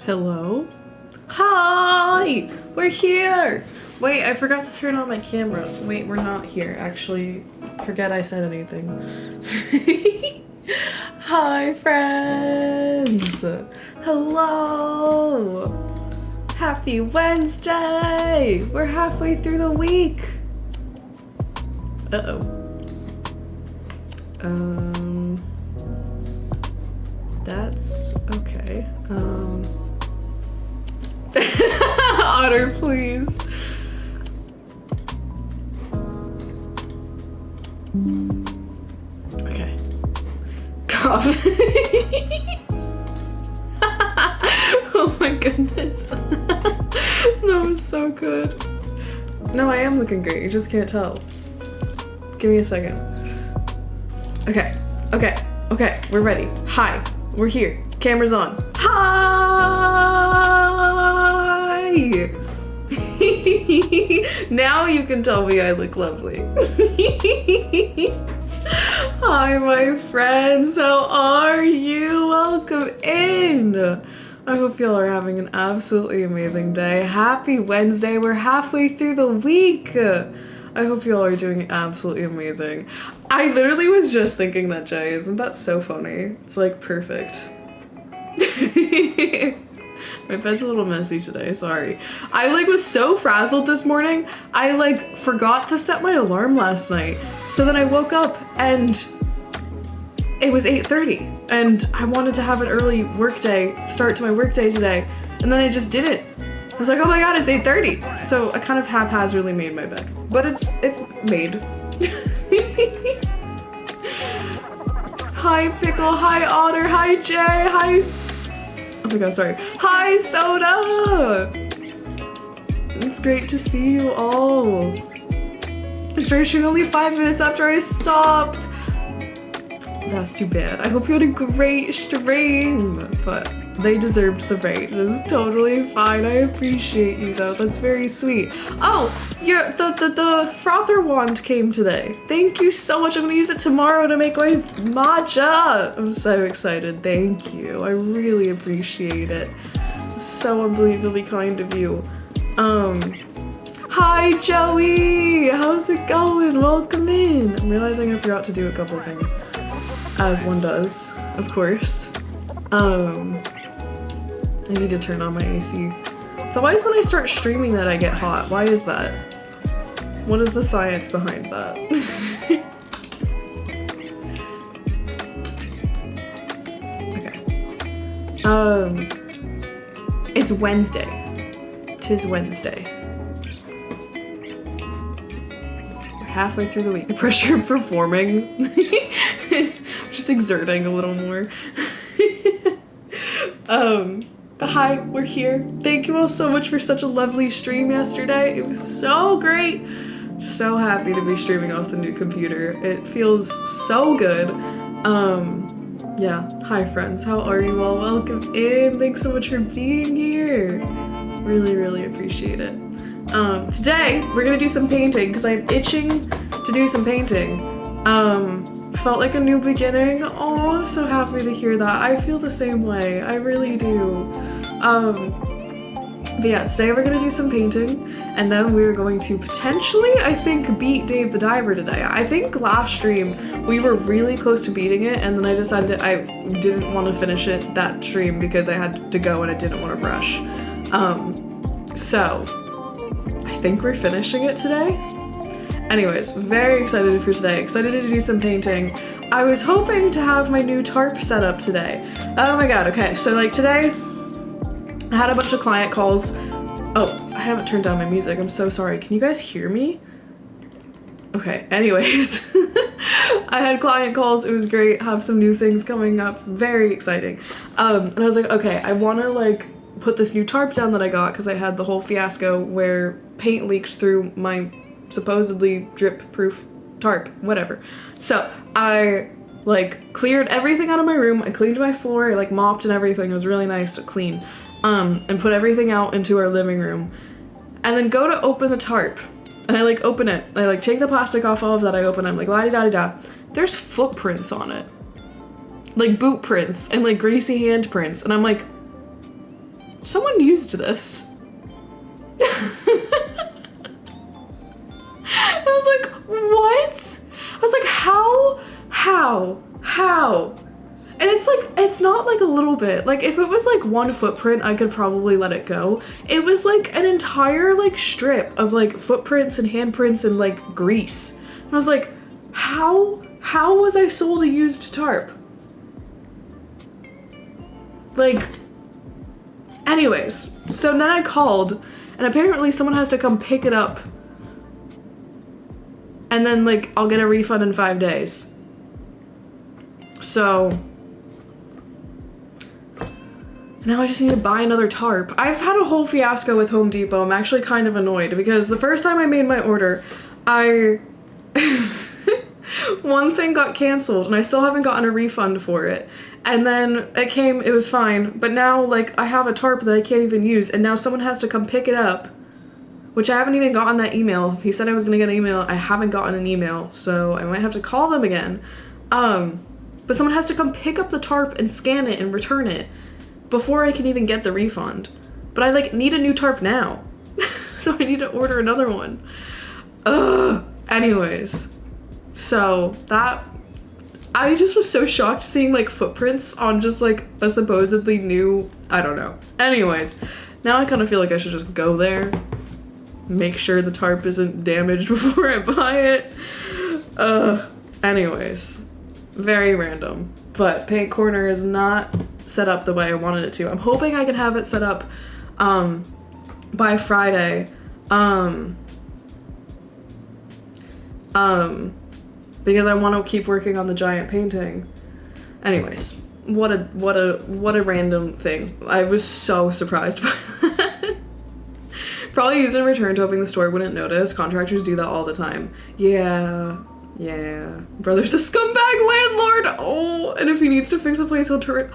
Hello? Hi! We're here! Wait, I forgot to turn on my camera. Wait, we're not here. Actually, forget I said anything. Hi, friends! Hello! Happy Wednesday! We're halfway through the week! Uh-oh. That's okay. Otter, please. Okay. Cough. Oh my goodness. That was so good. No, I am looking great. You just can't tell. Give me a second. Okay. We're ready. Hi. We're here. Camera's on. Hi! Now you can tell me I look lovely. Hi, my friends. How are you? Welcome in. I hope y'all are having an absolutely amazing day. Happy Wednesday. We're halfway through the week. I hope y'all are doing absolutely amazing. I literally was just thinking that, Jay. Isn't that so funny? It's like perfect. My bed's a little messy today, sorry. I was so frazzled this morning. I forgot to set my alarm last night. So then I woke up and it was 8:30 and I wanted to have an early start to my workday today. And then I just didn't. I was like, oh my god, it's 8:30. So I kind of haphazardly made my bed, but it's made. Hi, Pickle. Hi, Otter. Hi, Jay. Hi. Oh my god, sorry. Hi, Soda. It's great to see you all. I started streaming only 5 minutes after I stopped. That's too bad. I hope you had a great stream, but they deserved the raid. It was totally fine. I appreciate you though. That's very sweet. Oh, the frother wand came today. Thank you so much. I'm gonna use it tomorrow to make my matcha. I'm so excited. Thank you. I really appreciate it. So unbelievably kind of you. Hi Joey. How's it going? Welcome in. I'm realizing I forgot to do a couple of things, as one does, of course. I need to turn on my AC. So why is when I start streaming that I get hot? Why is that? What is the science behind that? Okay. It's Wednesday. 'Tis Wednesday. We're halfway through the week. The pressure of performing. Just exerting a little more. But hi, we're here. Thank you all so much for such a lovely stream yesterday. It was so great. So happy to be streaming off the new computer. It feels so good. Yeah. Hi friends, how are you all? Welcome in. Thanks so much for being here. Really, really appreciate it. Today we're gonna do some painting because I'm itching to do some painting. Felt like a new beginning. Oh, I'm so happy to hear that. I feel the same way. I really do. But yeah, today we're gonna do some painting, and then we're going to potentially, I think, beat Dave the Diver today. I think last stream we were really close to beating it, and then I decided I didn't want to finish it that stream because I had to go and I didn't want to rush. So I think we're finishing it today. Anyways, very excited for today. Excited to do some painting. I was hoping to have my new tarp set up today. Oh my god, okay. So today, I had a bunch of client calls. Oh, I haven't turned down my music. I'm so sorry. Can you guys hear me? Okay, anyways. I had client calls. It was great. Have some new things coming up. Very exciting. And I was like, okay, I want to put this new tarp down that I got because I had the whole fiasco where paint leaked through my supposedly drip-proof tarp, whatever. So I cleared everything out of my room. I cleaned my floor, I mopped and everything. It was really nice to clean. And put everything out into our living room. And then go to open the tarp. And I open it. I take the plastic off of that I open. I'm la-di-da-di-da. There's footprints on it. Boot prints and greasy handprints. And I'm like, someone used this. I was like, what? I was like, how? And it's like, it's not like a little bit. Like, if it was like one footprint, I could probably let it go. It was like an entire like strip of like footprints and handprints and like grease. And I was like, how was I sold a used tarp? Like, anyways, so then I called, and apparently someone has to come pick it up, and then like I'll get a refund in 5 days. So now I just need to buy another tarp. I've had a whole fiasco with Home Depot. I'm actually kind of annoyed because the first time I made my order, one thing got canceled and I still haven't gotten a refund for it. And then it was fine, but now like I have a tarp that I can't even use, and now someone has to come pick it up, which I haven't even gotten that email. He said I was gonna get an email. I haven't gotten an email, so I might have to call them again. But someone has to come pick up the tarp and scan it and return it before I can even get the refund. But I like need a new tarp now. So I need to order another one. Anyways, so that, I just was so shocked seeing like footprints on just like a supposedly new, I don't know. Anyways, now I kind of feel like I should just go there, make sure the tarp isn't damaged before I buy it. Anyways, very random, but Paint Corner is not set up the way I wanted it to. I'm hoping I can have it set up by Friday. Because I want to keep working on the giant painting. Anyways, what a random thing. I was so surprised by that. Probably use and returned, hoping the store wouldn't notice. Contractors do that all the time. Yeah. Brother's a scumbag landlord. Oh, and if he needs to fix a place, he'll turn.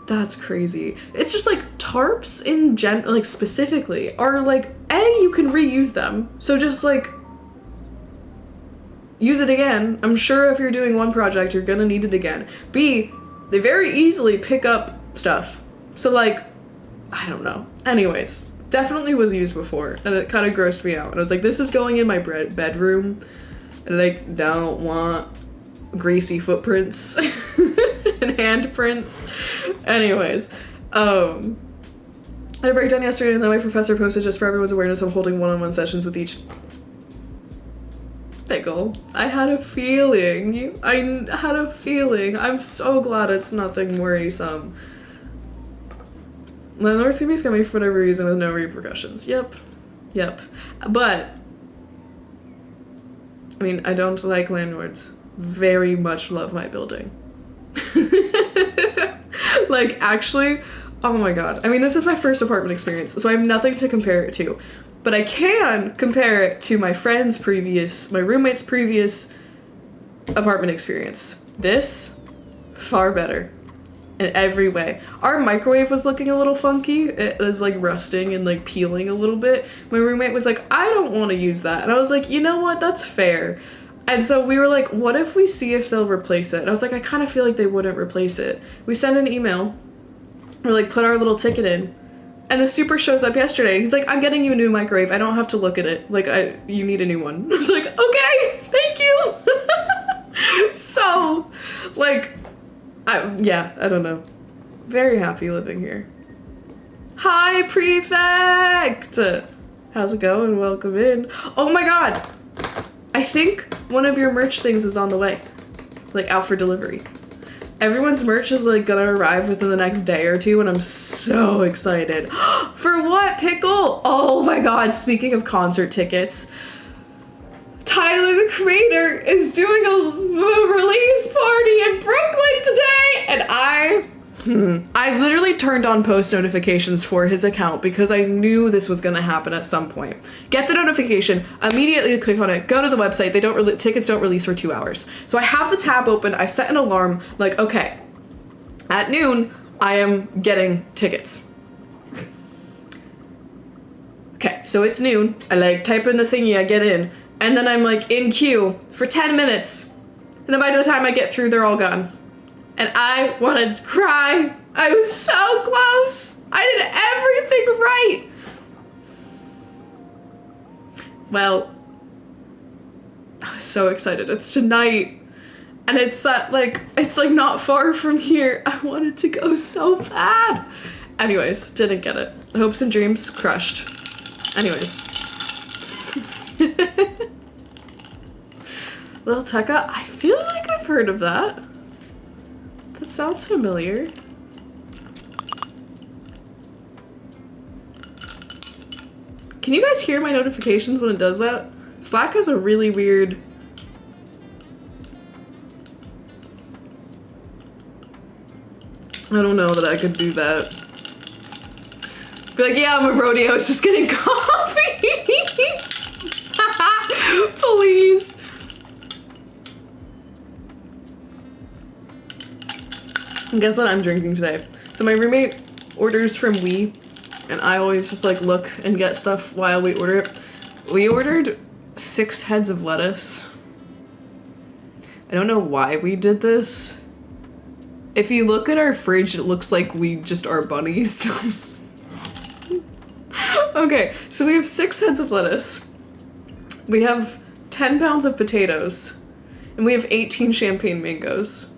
That's crazy. It's just like tarps in like specifically are like, A, you can reuse them. So just like use it again. I'm sure if you're doing one project, you're gonna need it again. B, they very easily pick up stuff. So like, I don't know. Anyways, definitely was used before, and it kind of grossed me out. And I was like, this is going in my bedroom, and I like don't want greasy footprints and handprints. Anyways, I had a breakdown yesterday, and then my professor posted, just for everyone's awareness, I'm holding one-on-one sessions with each pickle. I had a feeling. I had a feeling. I'm so glad it's nothing worrisome. Landlords can be scummy for whatever reason with no repercussions. Yep. But I mean, I don't like landlords. Very much love my building. Like, actually, oh my god. I mean, this is my first apartment experience, so I have nothing to compare it to. But I can compare it to my roommate's previous apartment experience. This, far better. In every way. Our microwave was looking a little funky. It was like rusting and like peeling a little bit. My roommate was like, I don't want to use that. And I was like, you know what? That's fair. And so we were like, what if we see if they'll replace it? And I was like, I kind of feel like they wouldn't replace it. We sent an email. We're like, put our little ticket in. And the super shows up yesterday. He's like, I'm getting you a new microwave. I don't have to look at it. Like, you need a new one. I was like, okay, thank you. So, like, I don't know. Very happy living here. Hi, Prefect! How's it going? Welcome in. Oh my god! I think one of your merch things is on the way. Like, out for delivery. Everyone's merch is like gonna arrive within the next day or two, and I'm so excited. For what, Pickle? Oh my god, speaking of concert tickets, Tyler the Creator is doing a release party in Brooklyn today, and I literally turned on post notifications for his account because I knew this was gonna happen at some point. Get the notification, immediately click on it, go to the website. Tickets don't release for 2 hours. So I have the tab open, I set an alarm, like, okay, at noon, I am getting tickets. Okay, so it's noon, I like type in the thingy, I get in, and then I'm like in queue for 10 minutes. And then by the time I get through, they're all gone. And I wanted to cry. I was so close. I did Well, I was so excited. It's tonight. And it's like not far from here. I wanted to go so bad. Anyways, didn't get it. Hopes and dreams crushed. Anyways. Little Tekka, I feel like I've heard of that. That sounds familiar. Can you guys hear my notifications when it does that? Slack has a really weird... I don't know that I could do that. Be like, yeah, I'm a rodeo, I was just getting coffee. Please. And guess what I'm drinking today? So my roommate orders from We, and I always just like look and get stuff while we order it. We ordered 6 heads of lettuce. I don't know why we did this. If you look at our fridge, it looks like we just are bunnies. Okay, so we have 6 heads of lettuce. We have 10 pounds of potatoes. And we have 18 champagne mangoes.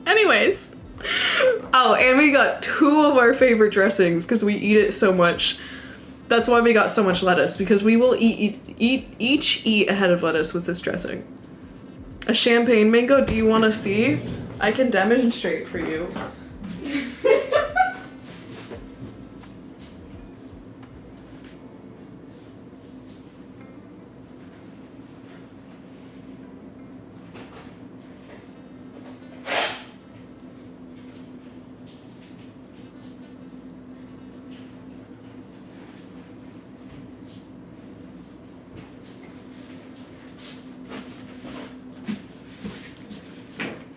Anyways. Oh, and we got 2 of our favorite dressings because we eat it so much. That's why we got so much lettuce, because we will each eat a head of lettuce with this dressing. A champagne mango, do you want to see? I can demonstrate for you.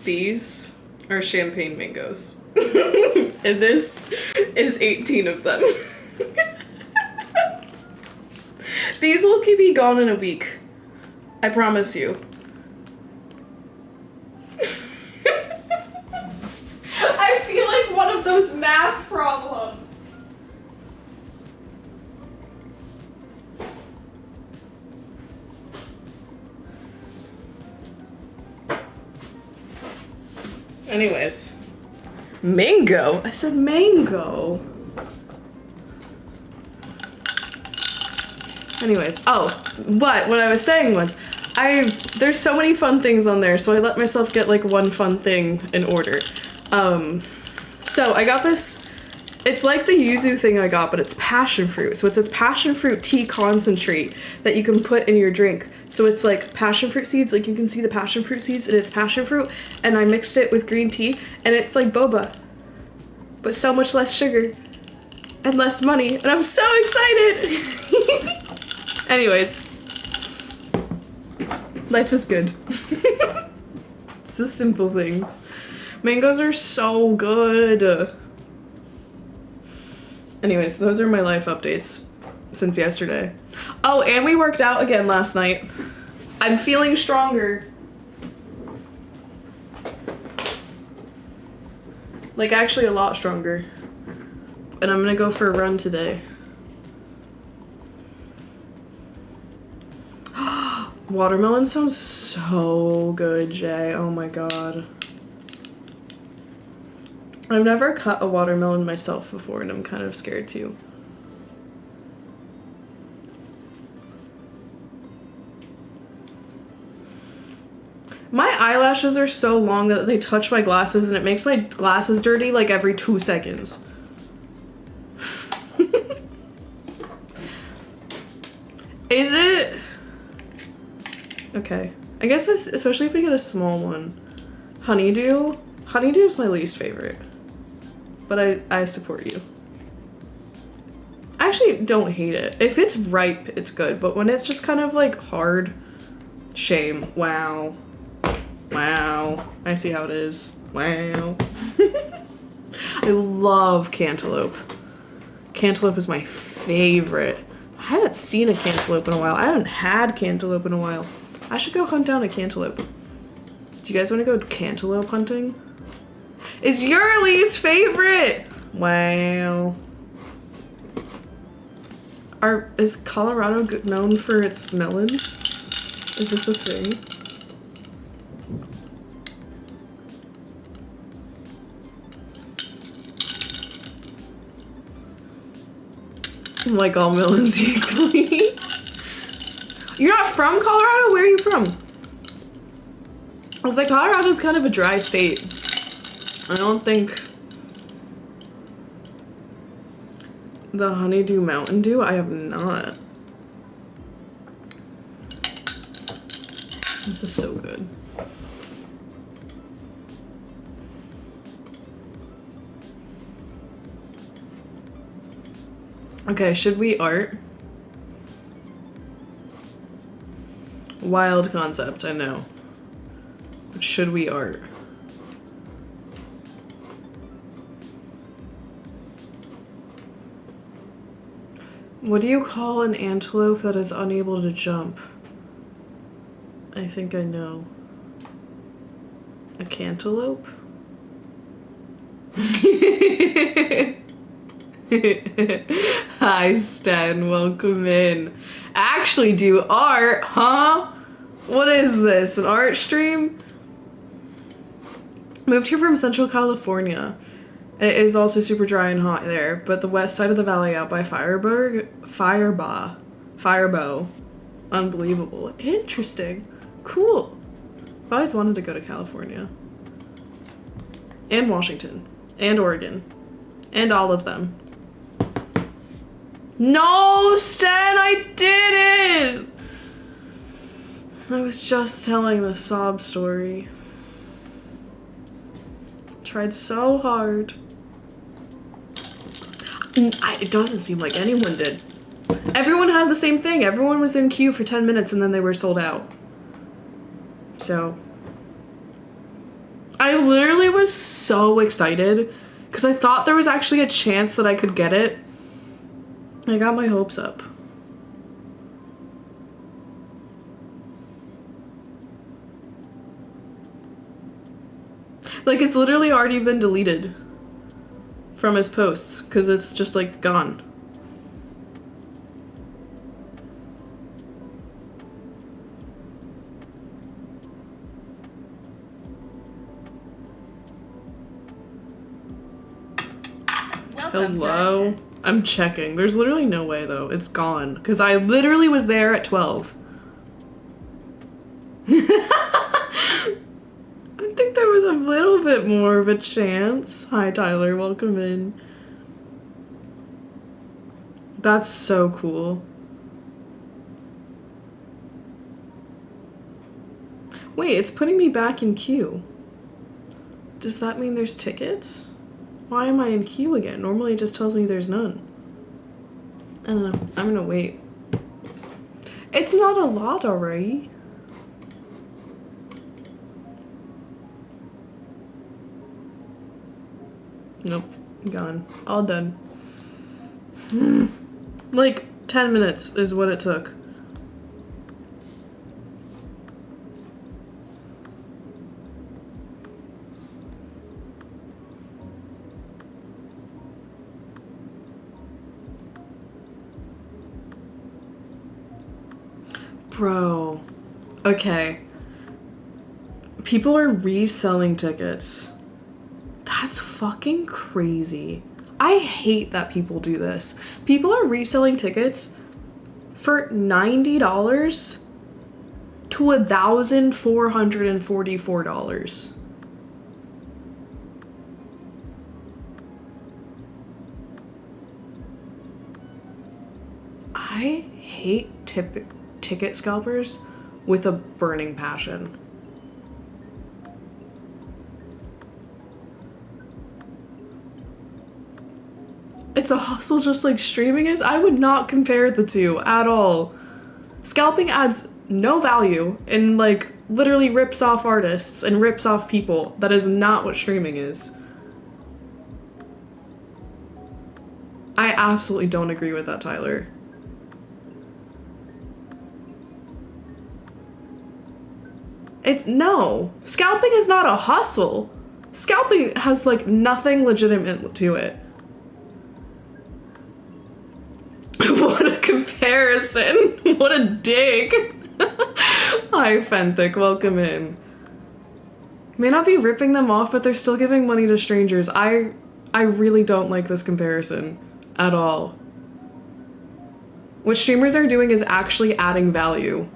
These are champagne mangoes. And this is 18 of them. These will be gone in a week. I promise you. I feel like one of those math problems. Anyways. Mango? I said mango. Anyways, but what I was saying was, there's so many fun things on there, so I let myself get like one fun thing in order. So I got this, it's like the yuzu thing I got, but it's passion fruit. So it's a passion fruit tea concentrate that you can put in your drink. So it's like passion fruit seeds, like you can see the passion fruit seeds, and it's passion fruit, and I mixed it with green tea, and it's like boba, but so much less sugar and less money, and I'm so excited. Anyways, life is good. It's the simple things. Mangoes are so good. Anyways, those are my life updates since yesterday. Oh, and we worked out again last night. I'm feeling stronger. Like, actually a lot stronger. And I'm gonna go for a run today. Watermelon sounds so good, Jay. Oh my god. I've never cut a watermelon myself before, and I'm kind of scared too. My eyelashes are so long that they touch my glasses, and it makes my glasses dirty like every 2 seconds. Is it? Okay. I guess especially if we get a small one. Honeydew? Honeydew is my least favorite. But I support you. I actually don't hate it. If it's ripe, it's good. But when it's just kind of like hard, shame. Wow. Wow. I see how it is. Wow. I love cantaloupe. Cantaloupe is my favorite. I haven't seen a cantaloupe in a while. I haven't had cantaloupe in a while. I should go hunt down a cantaloupe. Do you guys want to go cantaloupe hunting? Is your least favorite? Wow. Is Colorado known for its melons? Is this a thing? Like all melons equally. You're not from Colorado? Where are you from? I was like, Colorado's kind of a dry state. I don't think the Honeydew Mountain Dew, I have not. This is so good. Okay, should we art? Wild concept, I know. But should we art? What do you call an antelope that is unable to jump? I think I know. A cantaloupe? Hi, Sten. Welcome in. Actually do art, huh? What is this? An art stream? Moved here from Central California. It is also super dry and hot there, but the west side of the valley out by Firebow. Unbelievable. Interesting. Cool. I've always wanted to go to California. And Washington. And Oregon. And all of them. No, Stan, I didn't! I was just telling the sob story. Tried so hard. It doesn't seem like anyone did. Everyone had the same thing. Everyone was in queue for 10 minutes and then they were sold out. So I literally was so excited because I thought there was actually a chance that I could get it. I got my hopes up. Like, it's literally already been deleted from his posts because it's just like gone. Hello? I'm checking. There's literally no way though. It's gone. Because I literally was there at 12. I think there was a little bit more of a chance. Hi Tyler, welcome in. That's so cool. Wait, it's putting me back in queue. Does that mean there's tickets? Why am I in queue again? Normally it just tells me there's none. I don't know. I'm gonna wait. It's not a lot already. Nope. Gone. All done. Like 10 minutes is what it took. Bro. Okay. People are reselling tickets. That's fucking crazy. I hate that people do this. People are reselling tickets for $90 to $1,444. I hate ticket scalpers with a burning passion. It's a hustle just like streaming is. I would not compare the two at all. Scalping adds no value and like literally rips off artists and rips off people. That is not what streaming is. I absolutely don't agree with that, Tyler. No. Scalping is not a hustle. Scalping has like nothing legitimate to it. What a comparison. What a dig. Hi, Fenthic, welcome in. May not be ripping them off, but they're still giving money to strangers. I really don't like this comparison at all. What streamers are doing is actually adding value.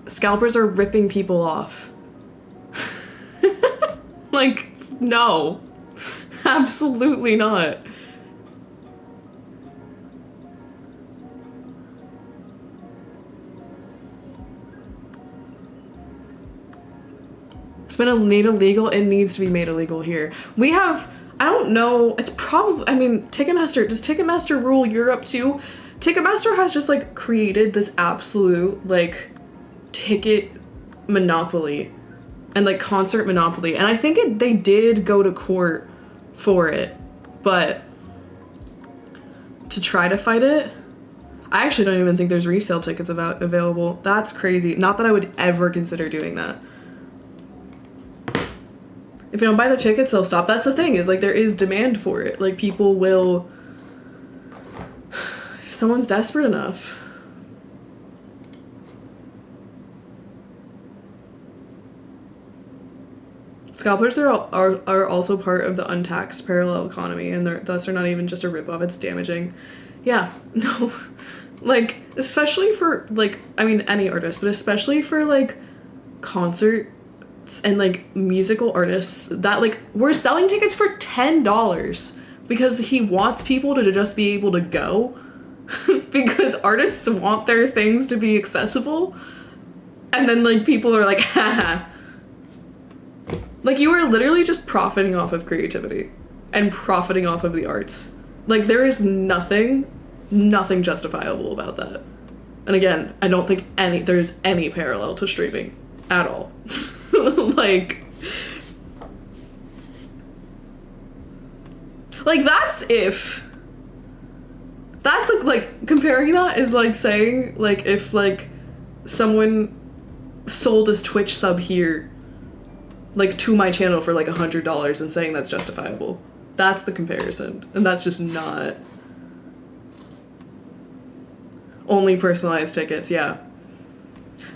Scalpers are ripping people off. Like, no. Absolutely not. It's been made illegal. It needs to be made illegal here. We have, I don't know, it's probably, I mean, Ticketmaster, does Ticketmaster rule Europe too? Ticketmaster has just like created this absolute like ticket monopoly and like concert monopoly. And I think they did go to court for it, but to try to fight it, I actually don't even think there's resale tickets available. That's crazy. Not that I would ever consider doing that. If you don't buy the tickets, they'll stop. That's the thing, is like there is demand for it. Like people will, if someone's desperate enough. Scalpers are also part of the untaxed parallel economy, and thus are not even just a ripoff, it's damaging. Yeah, no. Like, especially for, like, I mean, any artist, but especially for, like, concerts and, like, musical artists that, like, we're selling tickets for $10 because he wants people to just be able to go because artists want their things to be accessible. And then, like, people are like, haha. Like, you are literally just profiting off of creativity and profiting off of the arts. Like, there is nothing justifiable about that. And again, I don't think there's any parallel to streaming at all. Like that's like comparing that is like saying, like, if like someone sold a Twitch sub here, like, to my channel for like $100 and saying that's justifiable. That's the comparison, and that's just not. Only personalized tickets, yeah.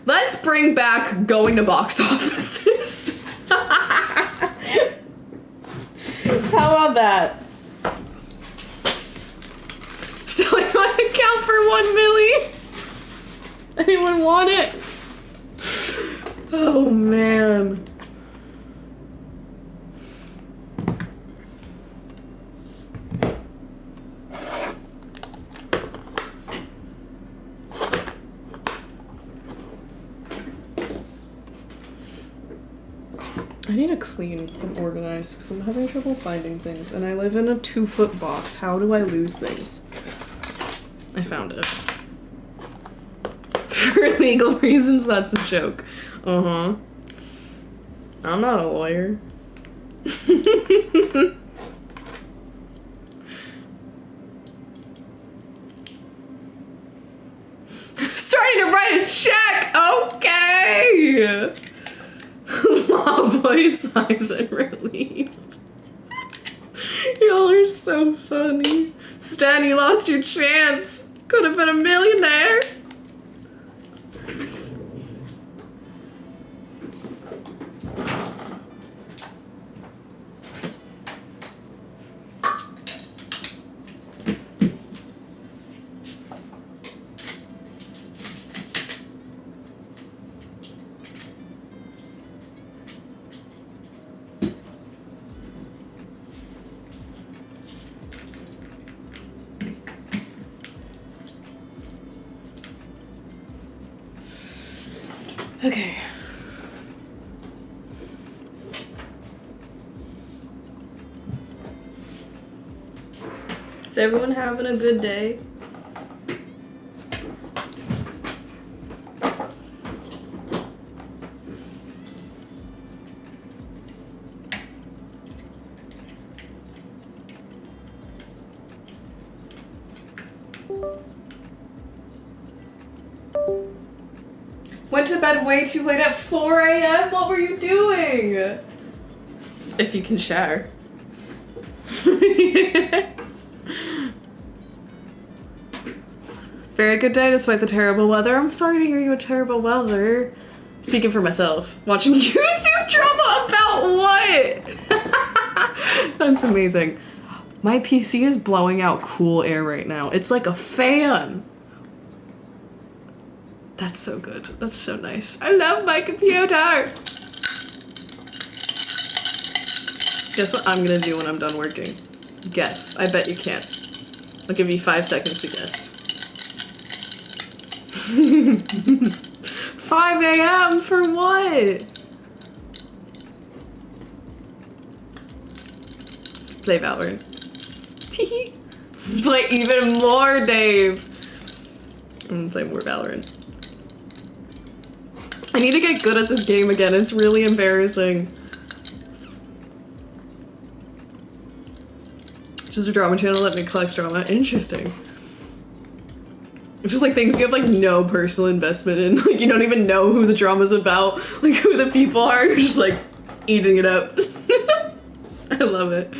Let's bring back going to box offices. How about that? Selling my account for $1 million. Anyone want it? Oh man. I need to clean and organize because I'm having trouble finding things, and I live in a 2-foot box. How do I lose things? I found it. For legal reasons, that's a joke. Uh-huh. I'm not a lawyer. Starting to write a check! Okay! Law Boy sighs in relief. Y'all are so funny. Stan, you lost your chance. Could have been a millionaire. Okay. Is everyone having a good day? Went to bed way too late at 4 a.m. What were you doing? If you can share. Very good day despite the terrible weather. I'm sorry to hear you had terrible weather. Speaking for myself, watching YouTube drama about what? That's amazing. My PC is blowing out cool air right now. It's like a fan. That's so good. That's so nice. I love my computer. Guess what I'm gonna do when I'm done working? Guess. I bet you can't. I'll give you 5 seconds to guess. 5 a.m. for what? Play Valorant. Play even more, Dave. I'm gonna play more Valorant. I need to get good at this game again. It's really embarrassing. Just a drama channel that collects drama. Interesting. It's just like things you have like no personal investment in. Like you don't even know who the drama's about, like who the people are. You're just like eating it up. I love it.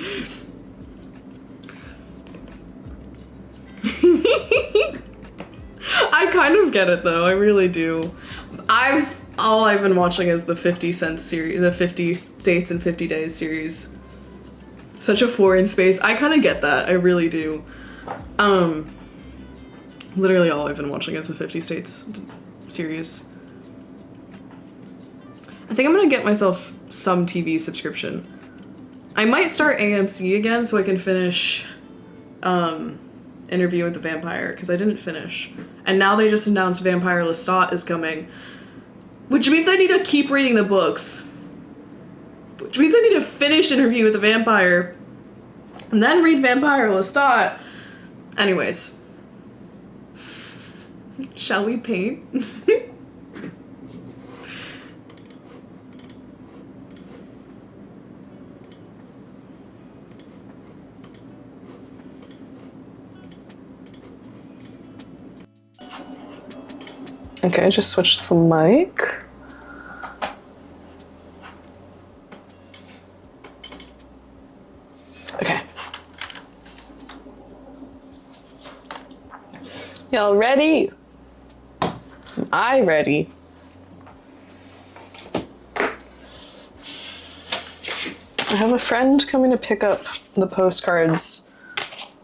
I kind of get it though. I really do. All I've been watching is the 50 Cent series, the 50 States in 50 Days series. Such a foreign space. I kind of get that. I really do. Literally all I've been watching is the 50 States series. I think I'm gonna get myself some TV subscription. I might start AMC again so I can finish Interview with the Vampire, because I didn't finish. And now they just announced Vampire Lestat is coming. Which means I need to keep reading the books. Which means I need to finish Interview with the Vampire. And then read Vampire Lestat. Anyways. Shall we paint? Okay, I just switched the mic. Okay. Y'all ready? Am I ready? I have a friend coming to pick up the postcards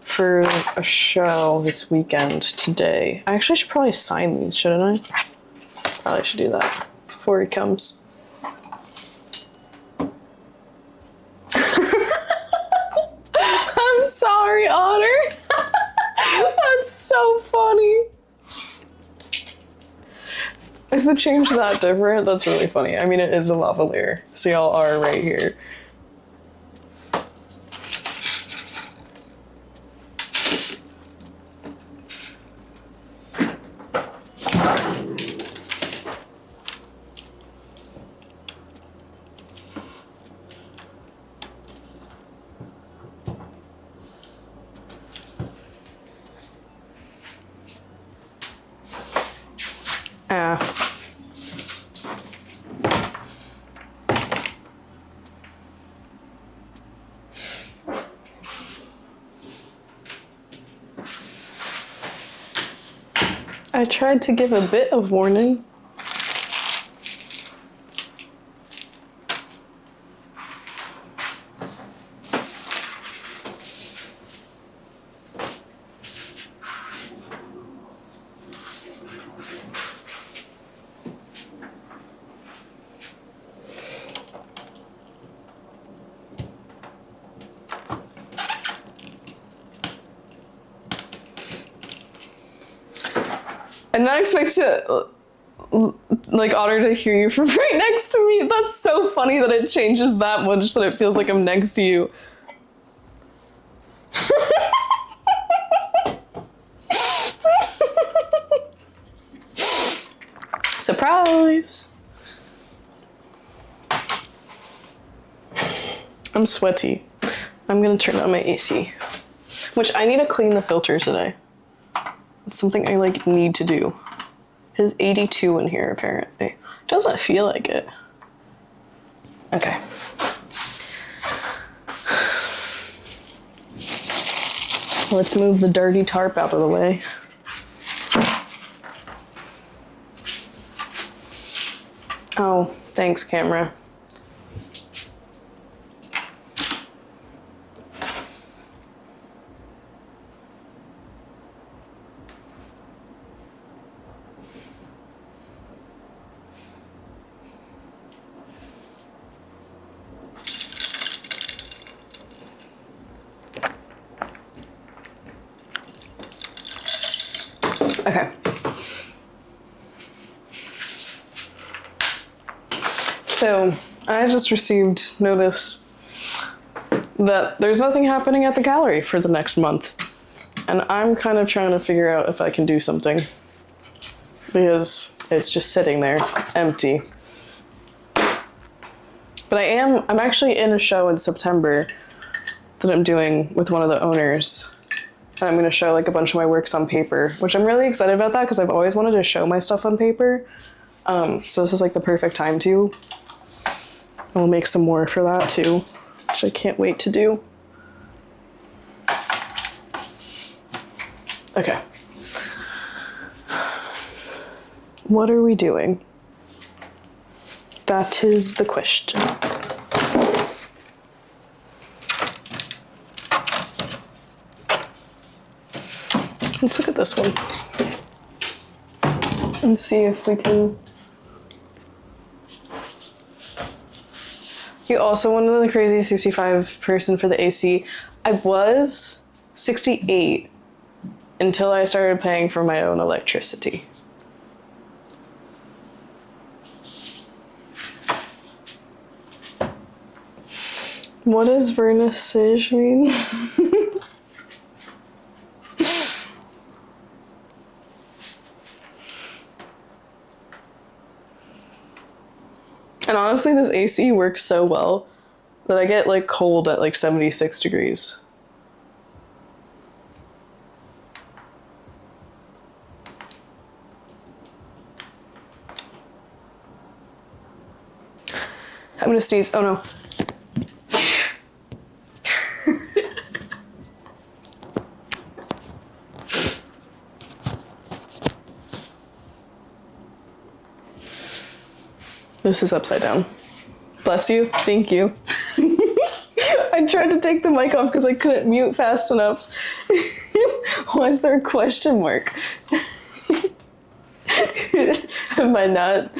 for a show this weekend today. I actually should probably sign these, shouldn't I? Probably should do that before he comes. I'm sorry, Otter. That's so funny. Is the change that different? That's really funny. I mean, it is a lavalier, so y'all are right here. I tried to give a bit of warning. I did not expect to, like, Otter to hear you from right next to me. That's so funny that it changes that much that it feels like I'm next to you. Surprise! I'm sweaty. I'm gonna turn on my AC. Which I need to clean the filter today. It's something I like need to do. It is 82 in here, apparently. Doesn't feel like it. Okay. Let's move the dirty tarp out of the way. Oh, thanks, camera. Okay. So, I just received notice that there's nothing happening at the gallery for the next month. And I'm kind of trying to figure out if I can do something. Because it's just sitting there, empty. But I'm actually in a show in September that I'm doing with one of the owners. And I'm gonna show like a bunch of my works on paper, which I'm really excited about that because I've always wanted to show my stuff on paper. So this is like the perfect time to. And we'll make some more for that too, which I can't wait to do. Okay. What are we doing? That is the question. Let's look at this one and see if we can. You also wanted the crazy 65 person for the AC. I was 68 until I started paying for my own electricity. What does vernissage mean? And honestly, this AC works so well that I get like cold at like 76 degrees. I'm gonna sneeze. Oh no. This is upside down. Bless you. Thank you. I tried to take the mic off because I couldn't mute fast enough. Why is there a question mark? Am I not?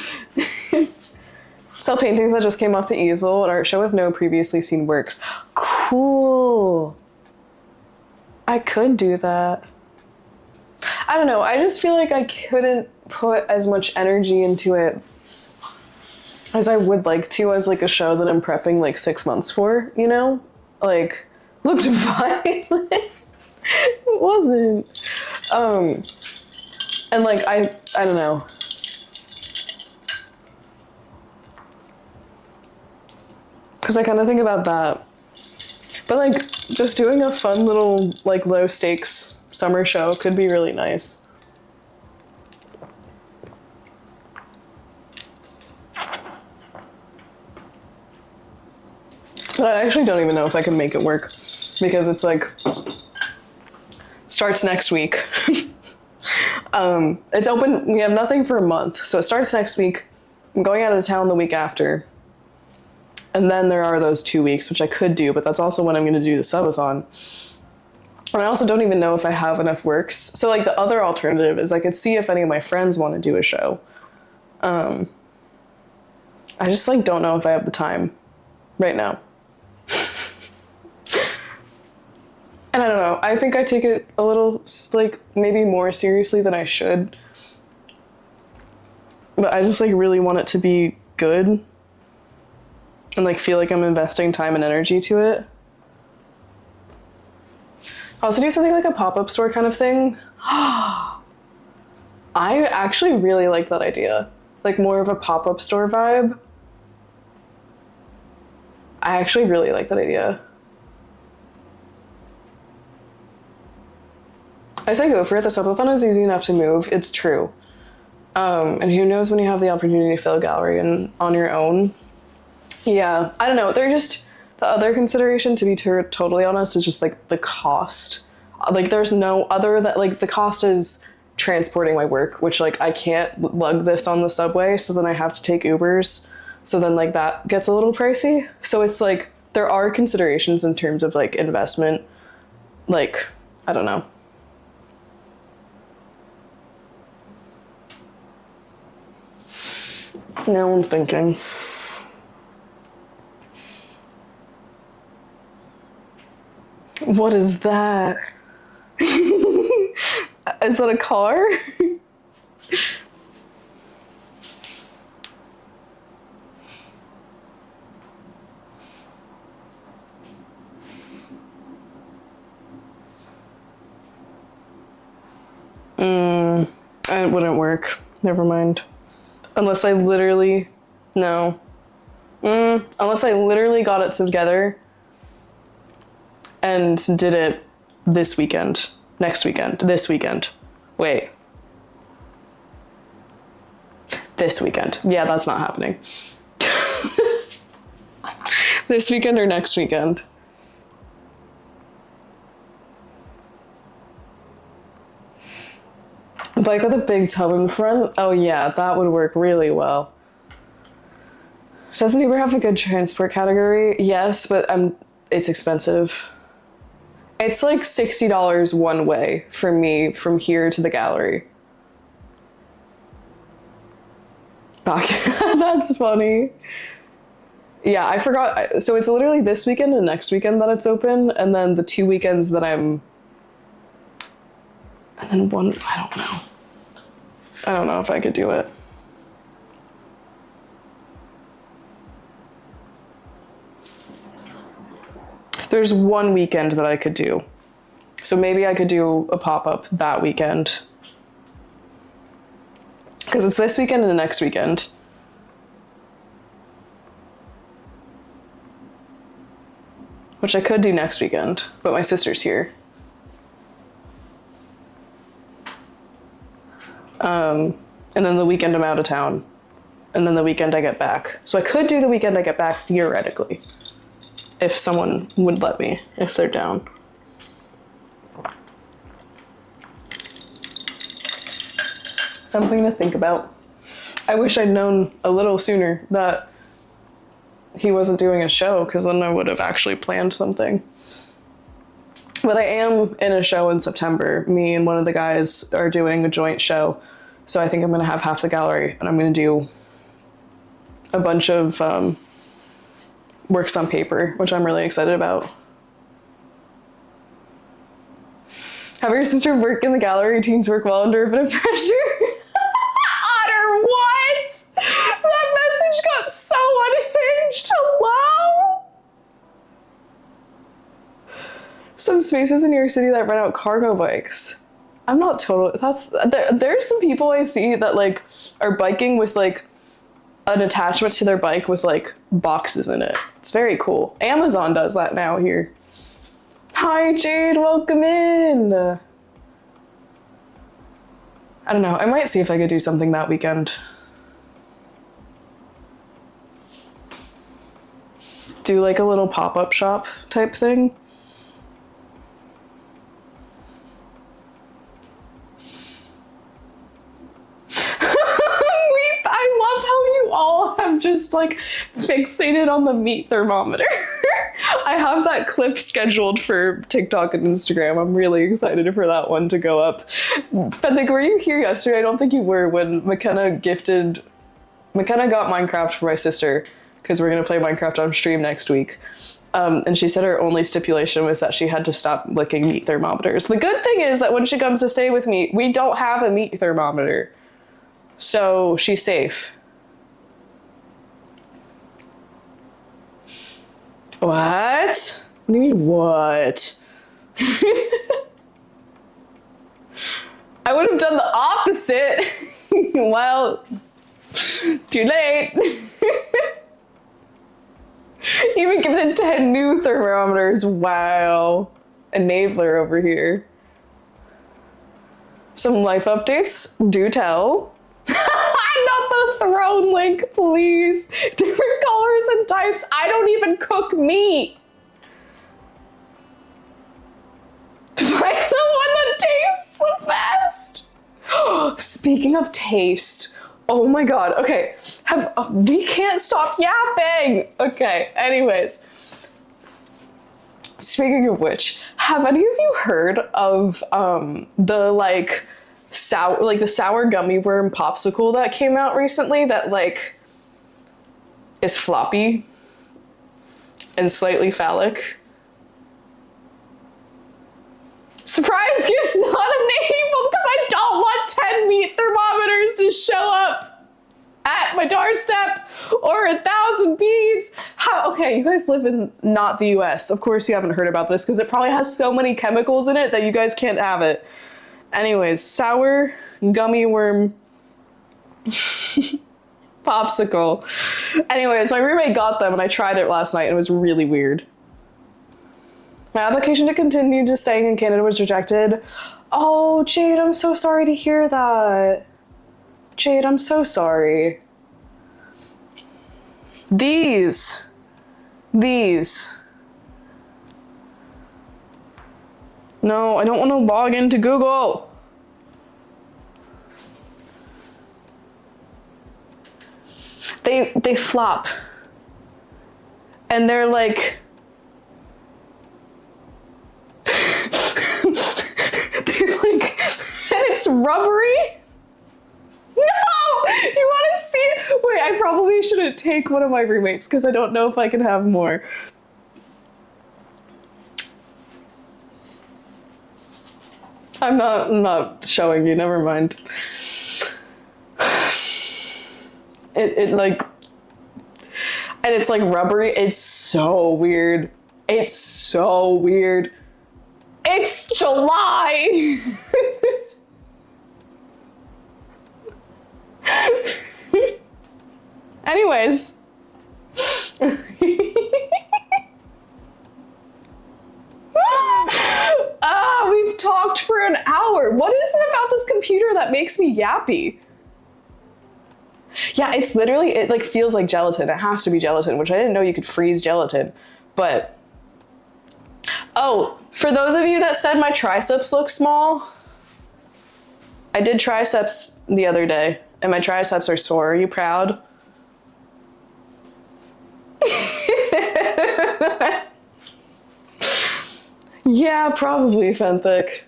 Sell paintings that just came off the easel, an art show with no previously seen works. Cool. I could do that. I don't know. I just feel like I couldn't put as much energy into it as I would like to as like a show that I'm prepping like 6 months for, you know? Like, looked fine. It wasn't. And like, I don't know. Cause I kind of think about that. But like, just doing a fun little like low stakes summer show could be really nice. But I actually don't even know if I can make it work because it's like, starts next week. It's open, we have nothing for a month. So it starts next week. I'm going out of town the week after. And then there are those 2 weeks, which I could do, but that's also when I'm gonna do the subathon. And I also don't even know if I have enough works. So like the other alternative is I could see if any of my friends want to do a show. I just like don't know if I have the time right now. And I don't know, I think I take it a little, like, maybe more seriously than I should. But I just, like, really want it to be good. And, like, feel like I'm investing time and energy to it. Also do something like a pop-up store kind of thing. I actually really like that idea. Like, more of a pop-up store vibe. I actually really like that idea. I say go for it. The subathon is easy enough to move. It's true. And who knows when you have the opportunity to fill a gallery and on your own. Yeah, I don't know. They're just, the other consideration, to be totally honest, is just like the cost. Like there's no other that, like the cost is transporting my work, which like I can't lug this on the subway, so then I have to take Ubers. So then like that gets a little pricey. So it's like there are considerations in terms of like investment. Like, I don't know. Now I'm thinking. What is that? Is that a car? It wouldn't work. Never mind. Unless I literally... No. Unless I literally got it together and did it this weekend. Next weekend. This weekend. Wait. This weekend. Yeah, that's not happening. This weekend or next weekend. A bike with a big tub in front? Oh yeah, that would work really well. Doesn't Uber have a good transport category? Yes, but it's expensive. It's like $60 one way for me from here to the gallery. That's funny. Yeah, I forgot. So it's literally this weekend and next weekend that it's open, and then the 2 weekends that I'm... And then one, I don't know. I don't know if I could do it. There's one weekend that I could do. So maybe I could do a pop-up that weekend. Because it's this weekend and the next weekend. Which I could do next weekend, but my sister's here. And then the weekend I'm out of town. And then the weekend I get back. So I could do the weekend I get back theoretically. If someone would let me, if they're down. Something to think about. I wish I'd known a little sooner that he wasn't doing a show, because then I would have actually planned something. But I am in a show in September. Me and one of the guys are doing a joint show. So I think I'm going to have half the gallery, and I'm going to do a bunch of works on paper, which I'm really excited about. Have your sister work in the gallery? Teens work well under a bit of pressure. Otter, what? That message got so unhinged. Hello? Some spaces in New York City that rent out cargo bikes. I'm not totally, there's some people I see that like are biking with like an attachment to their bike with like boxes in it. It's very cool. Amazon does that now here. Hi Jade, welcome in. I don't know, I might see if I could do something that weekend. Do like a little pop-up shop type thing. I'm just like fixated on the meat thermometer. I have that clip scheduled for TikTok and Instagram. I'm really excited for that one to go up. Fendig, were you here yesterday? I don't think you were, when McKenna got Minecraft for my sister, because we're going to play Minecraft on stream next week. And she said her only stipulation was that she had to stop licking meat thermometers. The good thing is that when she comes to stay with me, we don't have a meat thermometer. So she's safe. What? What do you mean, what? I would have done the opposite. Well, too late. Even gifted 10 new thermometers. Wow. A Navler over here. Some life updates. Do tell. Not the throne link, please. Different colors and types. I don't even cook meat. Find the one that tastes the best. Speaking of taste, oh my god. Okay, we can't stop yapping. Okay, anyways. Speaking of which, have any of you heard of the like the sour gummy worm popsicle that came out recently that like is floppy and slightly phallic? Surprise gift's not enabled because I don't want 10 meat thermometers to show up at my doorstep or 1,000 beads. Okay, you guys live in not the US. Of course you haven't heard about this because it probably has so many chemicals in it that you guys can't have it. Anyways, sour gummy worm popsicle. Anyways, my roommate got them and I tried it last night and it was really weird. My application to continue to staying in Canada was rejected. Oh, Jade, I'm so sorry to hear that. Jade, I'm so sorry. These. No, I don't want to log into Google. They flop. And they're like and it's rubbery. No! You want to see it? Wait, I probably shouldn't take one of my roommates because I don't know if I can have more. I'm not showing you, never mind. It like, and it's like rubbery. It's so weird. It's so weird. It's July. Anyways. We've talked for an hour. What is it about this computer that makes me yappy? Yeah, it's literally, it like feels like gelatin. It has to be gelatin, which I didn't know you could freeze gelatin. But, oh, for those of you that said my triceps look small, I did triceps the other day, and my triceps are sore. Are you proud? Yeah, probably, Fenthic.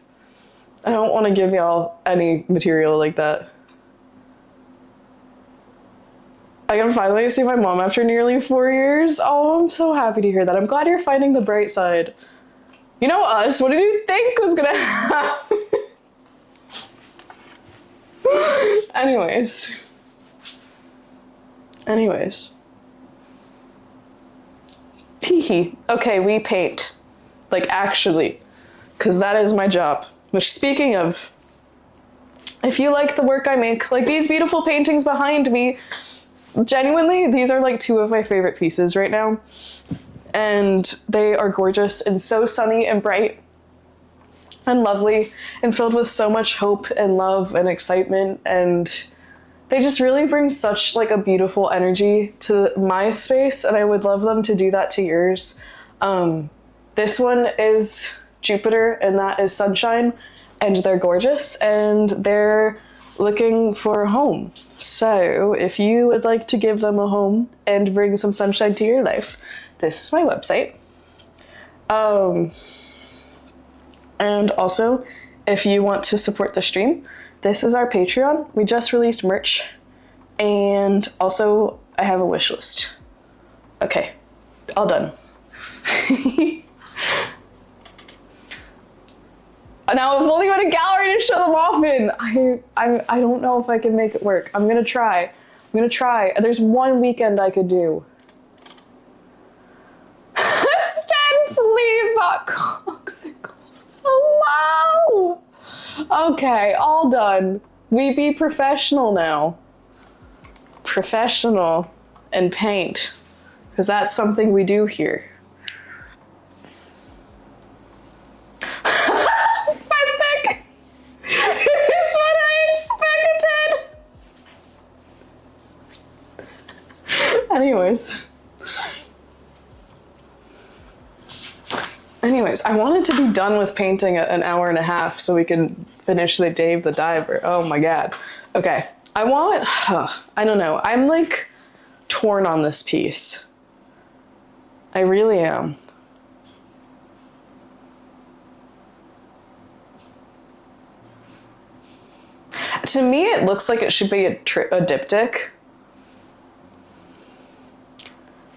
I don't want to give y'all any material like that. I can finally see my mom after nearly 4 years. Oh, I'm so happy to hear that. I'm glad you're finding the bright side. You know us, what did you think was gonna happen? Anyways. Teehee. Okay, we paint. Like, actually. Because that is my job. Which, speaking of, if you like the work I make, like these beautiful paintings behind me, genuinely, these are like two of my favorite pieces right now. And they are gorgeous and so sunny and bright and lovely and filled with so much hope and love and excitement, and they just really bring such like a beautiful energy to my space, and I would love them to do that to yours. This one is Jupiter and that is Sunshine, and they're gorgeous and they're looking for a home. So if you would like to give them a home and bring some sunshine to your life, this is my website. And also, if you want to support the stream, this is our Patreon. We just released merch. And also, I have a wish list. Okay, all done. Now I've only got a gallery to show them off in. I don't know if I can make it work. I'm gonna try. There's one weekend I could do. Sten, please, not coxicles. Hello. Okay, all done. We be professional now. Professional and paint, because that's something we do here. It is what I expected. Anyways, I wanted to be done with painting at an hour and a half so we can finish the Dave the Diver. Oh my god. Okay, I don't know. I'm like torn on this piece. I really am. To me, it looks like it should be a diptych.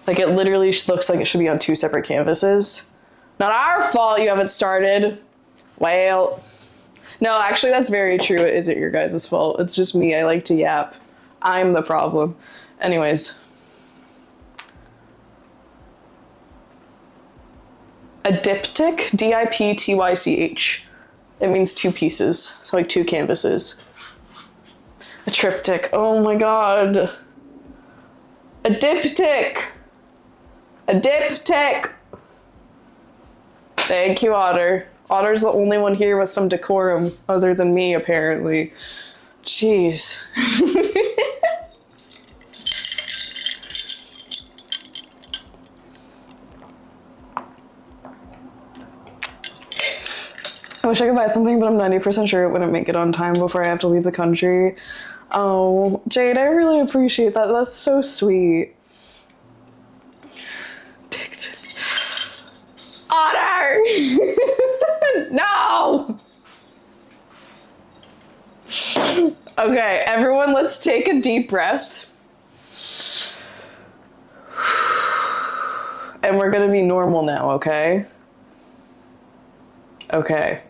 Like, it literally looks like it should be on 2 separate canvases. Not our fault you haven't started. Well, no, actually, that's very true. It isn't your guys' fault. It's just me. I like to yap. I'm the problem. Anyways. A diptych, D-I-P-T-Y-C-H. It means 2 pieces, so like 2 canvases. A triptych, oh my god. A diptych. A diptych. Thank you, Otter. Otter's the only one here with some decorum, other than me, apparently. Jeez. I wish I could buy something, but I'm 90% sure it wouldn't make it on time before I have to leave the country. Oh, Jade, I really appreciate that. That's so sweet. Otter! No! Okay, everyone, let's take a deep breath. And we're gonna be normal now, okay? Okay.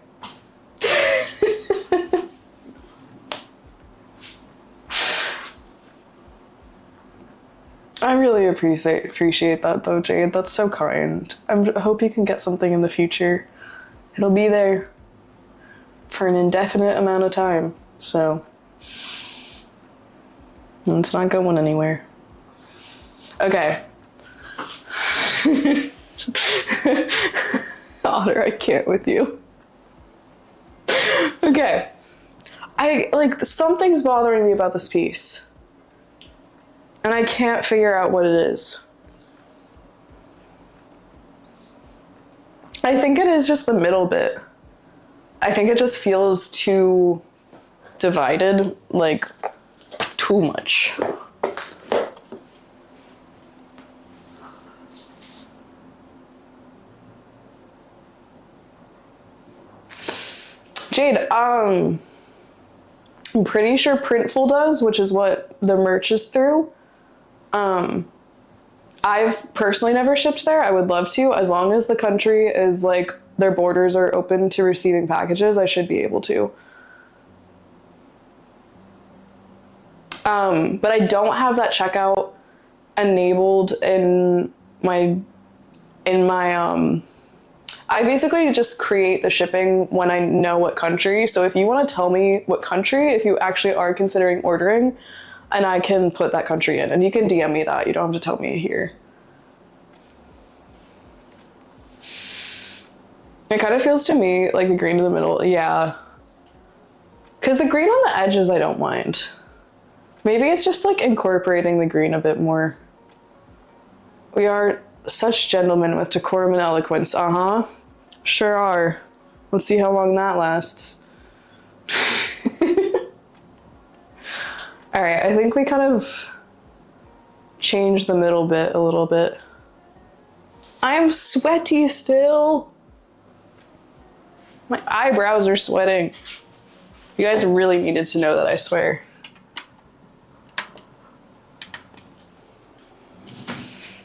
I really appreciate that though, Jade. That's so kind. I hope you can get something in the future. It'll be there for an indefinite amount of time, so it's not going anywhere. Okay. Otter, I can't with you. Okay. Something's bothering me about this piece. And I can't figure out what it is. I think it is just the middle bit. I think it just feels too divided, like too much. Jade, I'm pretty sure Printful does, which is what the merch is through. I've personally never shipped there. I would love to. As long as the country is like, their borders are open to receiving packages, I should be able to. But I don't have that checkout enabled in my, I basically just create the shipping when I know what country. So if you want to tell me what country, if you actually are considering ordering, and I can put that country in, and you can DM me that. You don't have to tell me here. It kind of feels to me like the green in the middle, yeah. Because the green on the edges, I don't mind. Maybe it's just like incorporating the green a bit more. We are such gentlemen with decorum and eloquence, uh-huh. Sure are. Let's see how long that lasts. All right, I think we kind of changed the middle bit a little bit. I'm sweaty still. My eyebrows are sweating. You guys really needed to know that, I swear.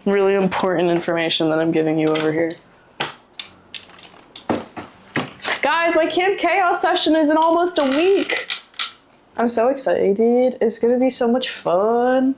Really important information that I'm giving you over here. Guys, my Camp Chaos session is in almost a week. I'm so excited. It's gonna be so much fun.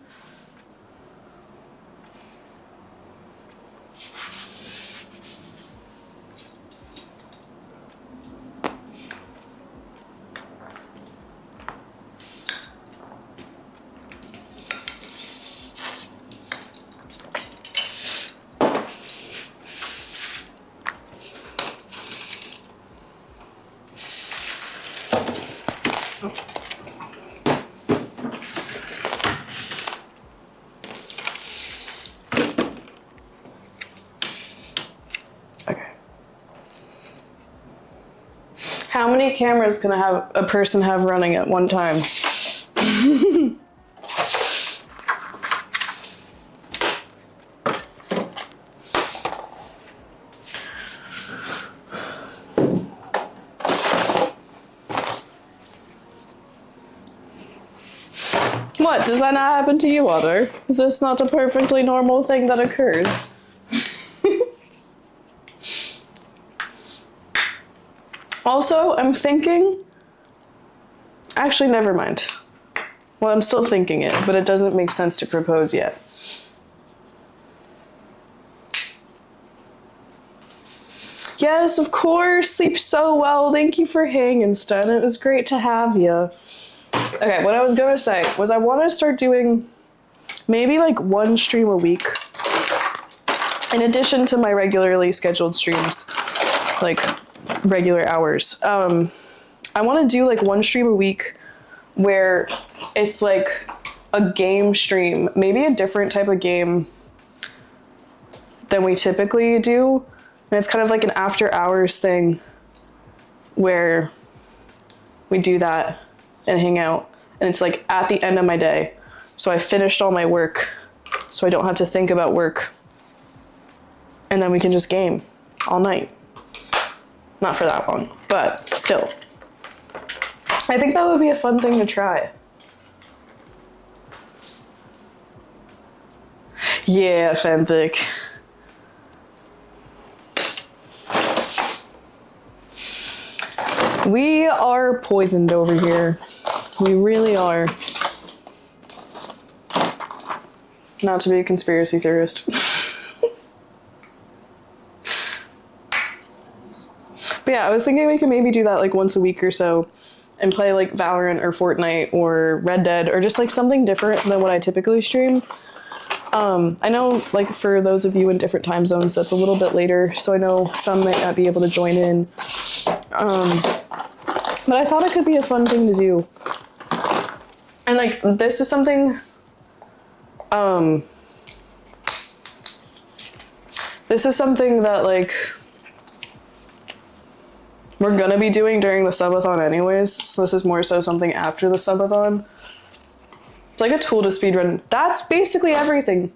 How many cameras can a person have running at one time? What, does that not happen to you, Otter? Is this not a perfectly normal thing that occurs? Also, I'm thinking... Actually, never mind. Well, I'm still thinking it, but it doesn't make sense to propose yet. Yes, of course. Sleep so well. Thank you for hanging, Sten. It was great to have you. Okay, what I was gonna say was I want to start doing maybe like one stream a week in addition to my regularly scheduled streams, like regular hours. I want to do like one stream a week where it's like a game stream, maybe a different type of game than we typically do. And it's kind of like an after hours thing where we do that and hang out. And it's like at the end of my day. So I finished all my work so I don't have to think about work. And then we can just game all night. Not for that long, but still. I think that would be a fun thing to try. Yeah, Fenthic. We are poisoned over here. We really are. Not to be a conspiracy theorist. But yeah, I was thinking we could maybe do that like once a week or so and play like Valorant or Fortnite or Red Dead or just like something different than what I typically stream. I know like for those of you in different time zones, that's a little bit later, so I know some might not be able to join in. But I thought it could be a fun thing to do. And like, this is something, that like, we're gonna be doing during the subathon anyways, so this is more so something after the subathon. It's like a tool to speedrun. That's basically everything.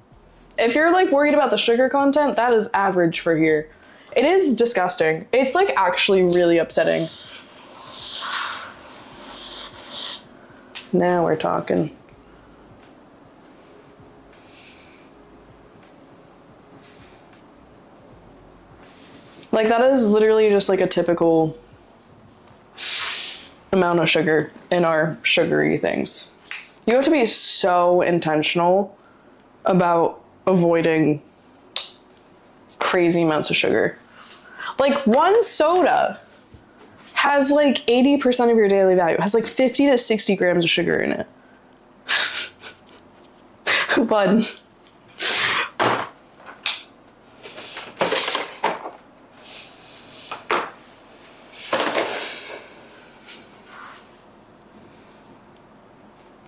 If you're like worried about the sugar content, that is average for here. It is disgusting. It's like actually really upsetting. Now we're talking. Like that is literally just like a typical amount of sugar in our sugary things. You have to be so intentional about avoiding crazy amounts of sugar. Like one soda has like 80% of your daily value, has like 50 to 60 grams of sugar in it. But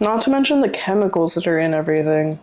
not to mention the chemicals that are in everything.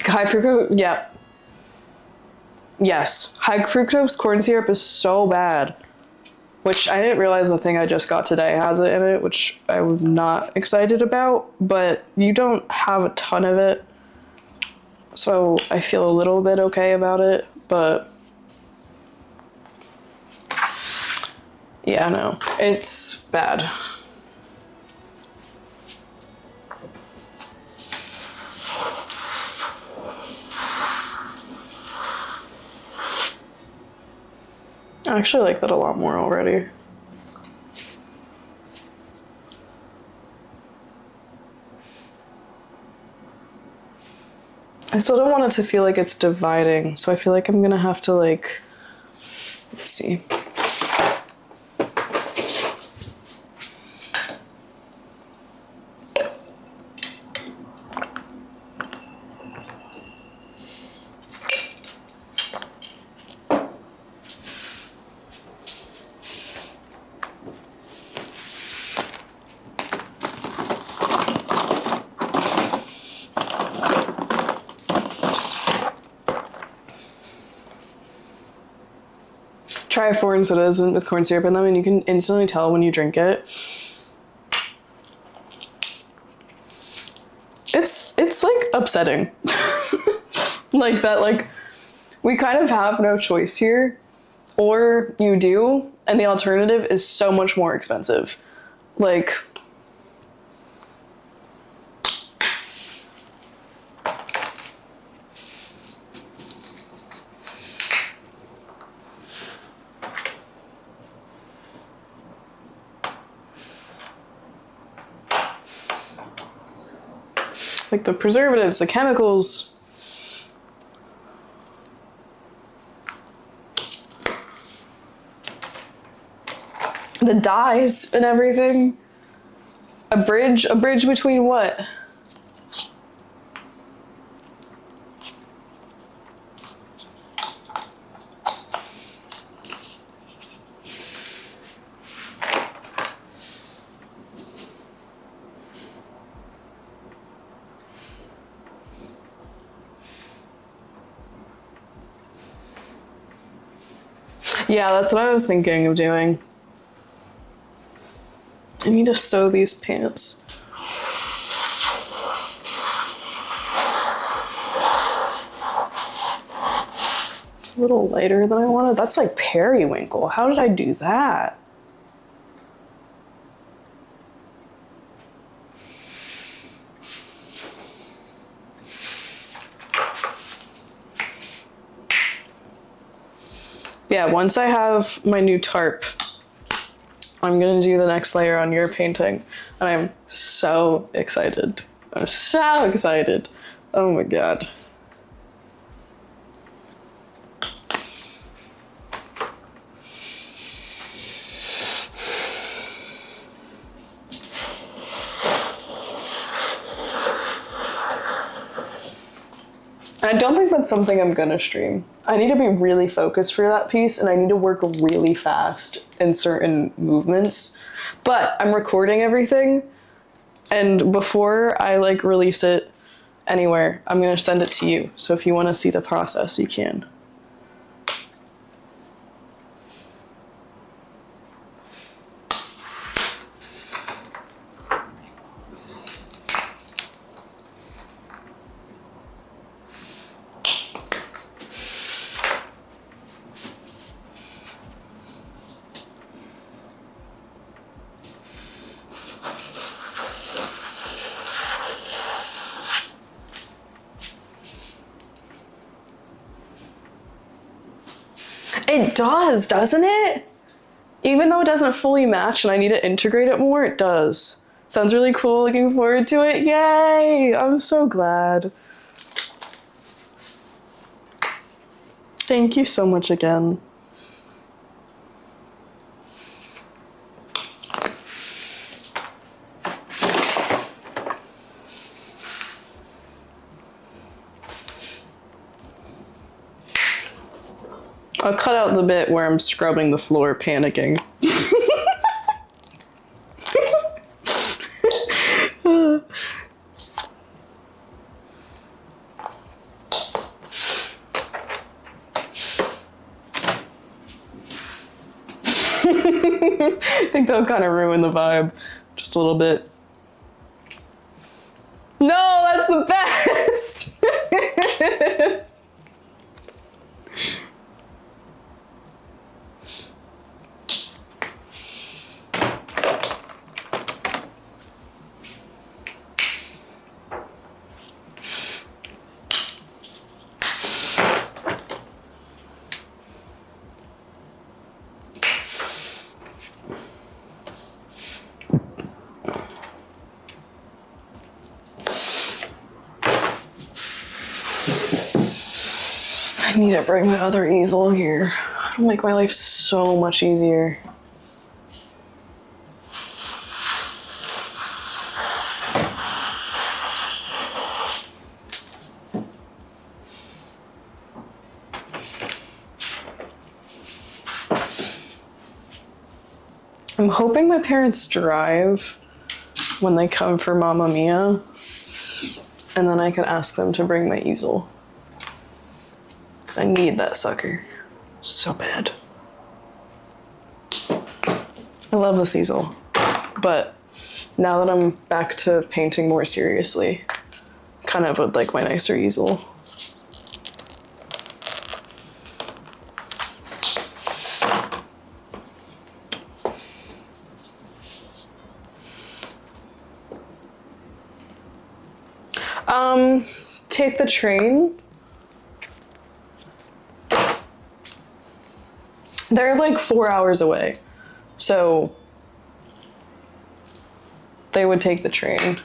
High fructose, yeah. Yes, high fructose corn syrup is so bad. Which I didn't realize the thing I just got today has it in it, which I'm not excited about, but you don't have a ton of it. So I feel a little bit okay about it, but yeah, no, it's bad. I actually like that a lot more already. I still don't want it to feel like it's dividing, so I feel like I'm gonna have to like Let's see. Try foreign sodas with corn syrup in them, and you can instantly tell when you drink it. It's like upsetting. Like that, like we kind of have no choice here, or you do, and the alternative is so much more expensive. Like the preservatives, the chemicals. The dyes and everything. A bridge between what? Yeah, that's what I was thinking of doing. I need to sew these pants. It's a little lighter than I wanted. That's like periwinkle. How did I do that? Yeah, once I have my new tarp, I'm gonna do the next layer on your painting, and I'm so excited. I'm so excited. Oh my god. I don't think that's something I'm gonna stream. I need to be really focused for that piece, and I need to work really fast in certain movements. But I'm recording everything, and before I like release it anywhere, I'm gonna send it to you. So if you wanna see the process, you can. It does, doesn't it? Even though it doesn't fully match and I need to integrate it more, it does. Sounds really cool, looking forward to it. Yay! I'm so glad. Thank you so much again. I'll cut out the bit where I'm scrubbing the floor panicking. I think that'll kind of ruin the vibe just a little bit. No, that's the best! I need to bring my other easel here. I It'll make my life so much easier. I'm hoping my parents drive when they come for Mamma Mia, and then I could ask them to bring my easel. Because I need that sucker so bad. I love this easel, but now that I'm back to painting more seriously, kind of would like my nicer easel. Take the train. They're like 4 hours away, so they would take the train.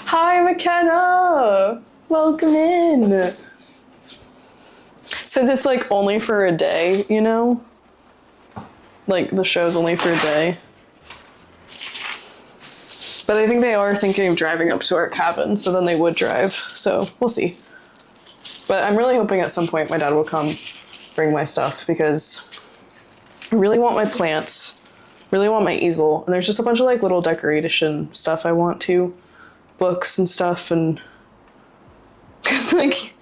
Hi, McKenna! Welcome in! Since it's like only for a day, you know? Like the show's only for a day. But I think they are thinking of driving up to our cabin, so then they would drive. So we'll see. But I'm really hoping at some point my dad will come bring my stuff because I really want my plants, really want my easel, and there's just a bunch of like little decoration stuff I want too. Books and stuff, and because like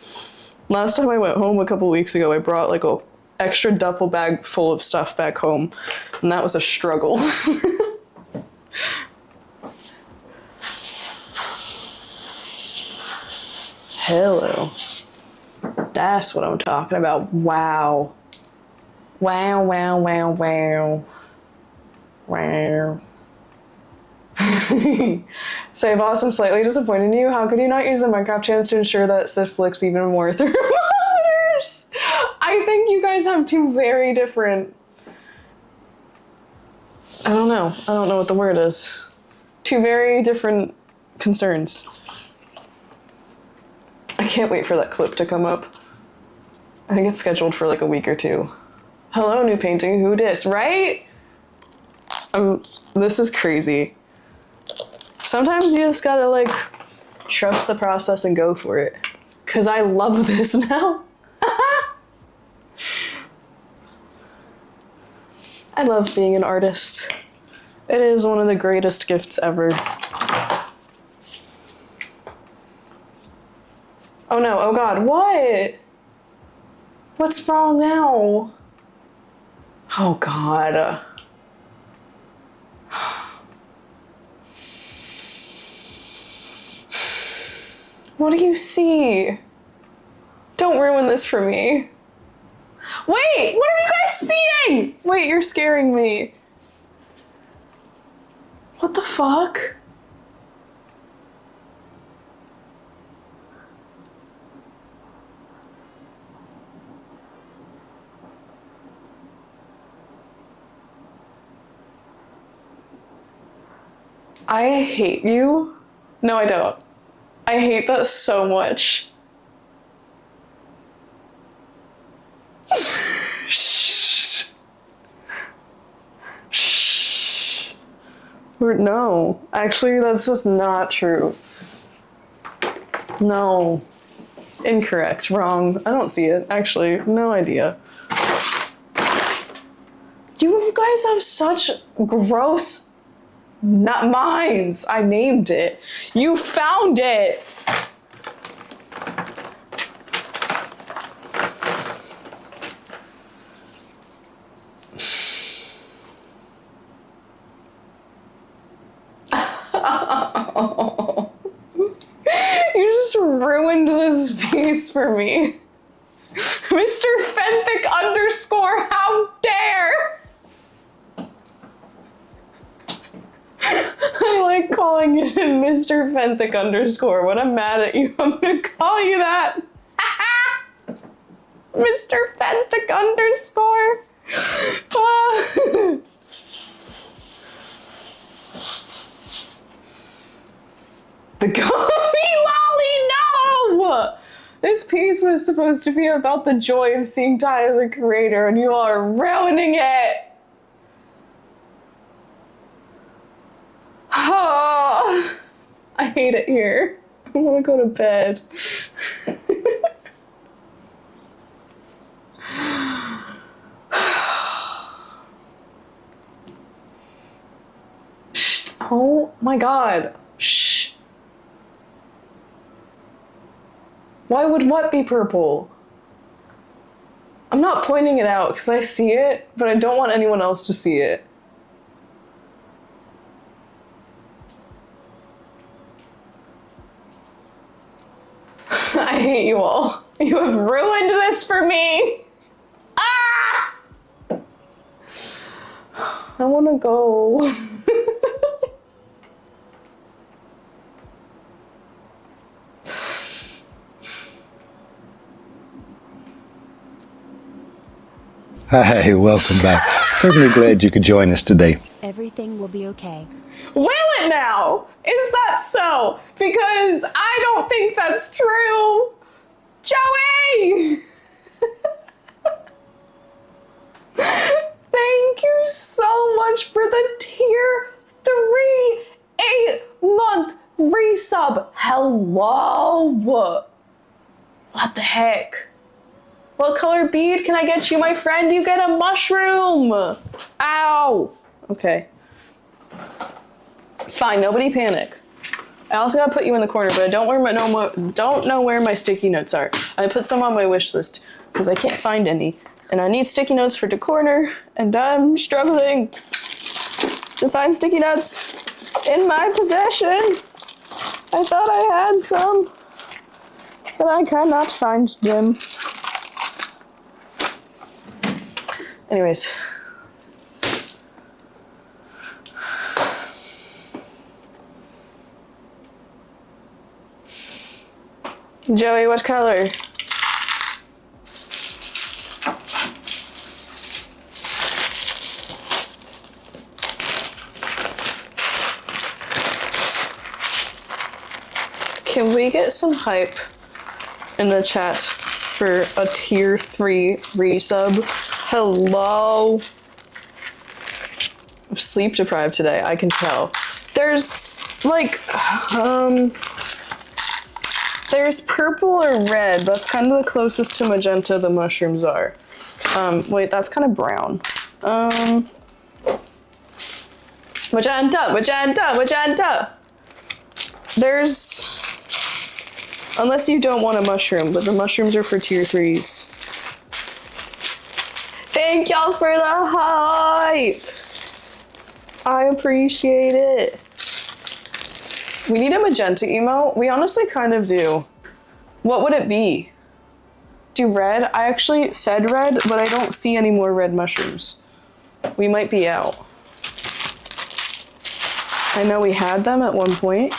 last time I went home a couple weeks ago, I brought like a extra duffel bag full of stuff back home, and that was a struggle. Hello. That's what I'm talking about. Wow. Wow, wow, wow, wow. Wow. Say, boss, I'm slightly disappointed in you. How could you not use the Minecraft chance to ensure that Sis looks even more thermometers? I think you guys have two very different... I don't know what the word is. Two very different concerns. I can't wait for that clip to come up. I think it's scheduled for like a week or two. Hello, new painting. Who dis? Right? This is crazy. Sometimes you just gotta like trust the process and go for it. Cause I love this now. I love being an artist. It is one of the greatest gifts ever. Oh no, oh god, what? What's wrong now? Oh god. What do you see? Don't ruin this for me. Wait, what are you guys seeing? Wait, you're scaring me. What the fuck? I hate you. No, I don't. I hate that so much. Shh. Shh. No, actually, that's just not true. No. Incorrect. Wrong. I don't see it. Actually, no idea. You guys have such gross... Not mines. I named it. You found it. You just ruined this piece for me. Mr. Fenthic _ how dare! I like calling it Mr. Fenthic _ When I'm mad at you, I'm gonna call you that. Mr. Fenthic _ The gummy lolly, no! This piece was supposed to be about the joy of seeing Tyler the Creator, and you are ruining it! Oh, I hate it here. I want to go to bed. Oh my god. Shh. Why would what be purple? I'm not pointing it out because I see it, but I don't want anyone else to see it. I hate you all. You have ruined this for me. Ah! I want to go. Hi, welcome back. Certainly glad you could join us today. Everything will be okay. Will it now? Is that so? Because I don't think that's true. Joey! Thank you so much for the tier 3 8-month resub. Hello. What the heck? What color bead can I get you, my friend? You get a mushroom. Ow. Okay. It's fine. Nobody panic. I also gotta put you in the corner, but I don't know where my sticky notes are. I put some on my wish list because I can't find any, and I need sticky notes for the corner, and I'm struggling to find sticky notes in my possession. I thought I had some, but I cannot find them. Anyways. Joey, what color? Can we get some hype in the chat for a tier 3 resub? Hello. I'm sleep deprived today, I can tell. There's like, there's purple or red. That's kind of the closest to magenta the mushrooms are. Wait, that's kind of brown. Magenta, magenta, magenta. There's, unless you don't want a mushroom, but the mushrooms are for tier 3s. Thank y'all for the hype. I appreciate it. We need a magenta emote. We honestly kind of do. What would it be? Do red? I actually said red, but I don't see any more red mushrooms. We might be out. I know we had them at one point,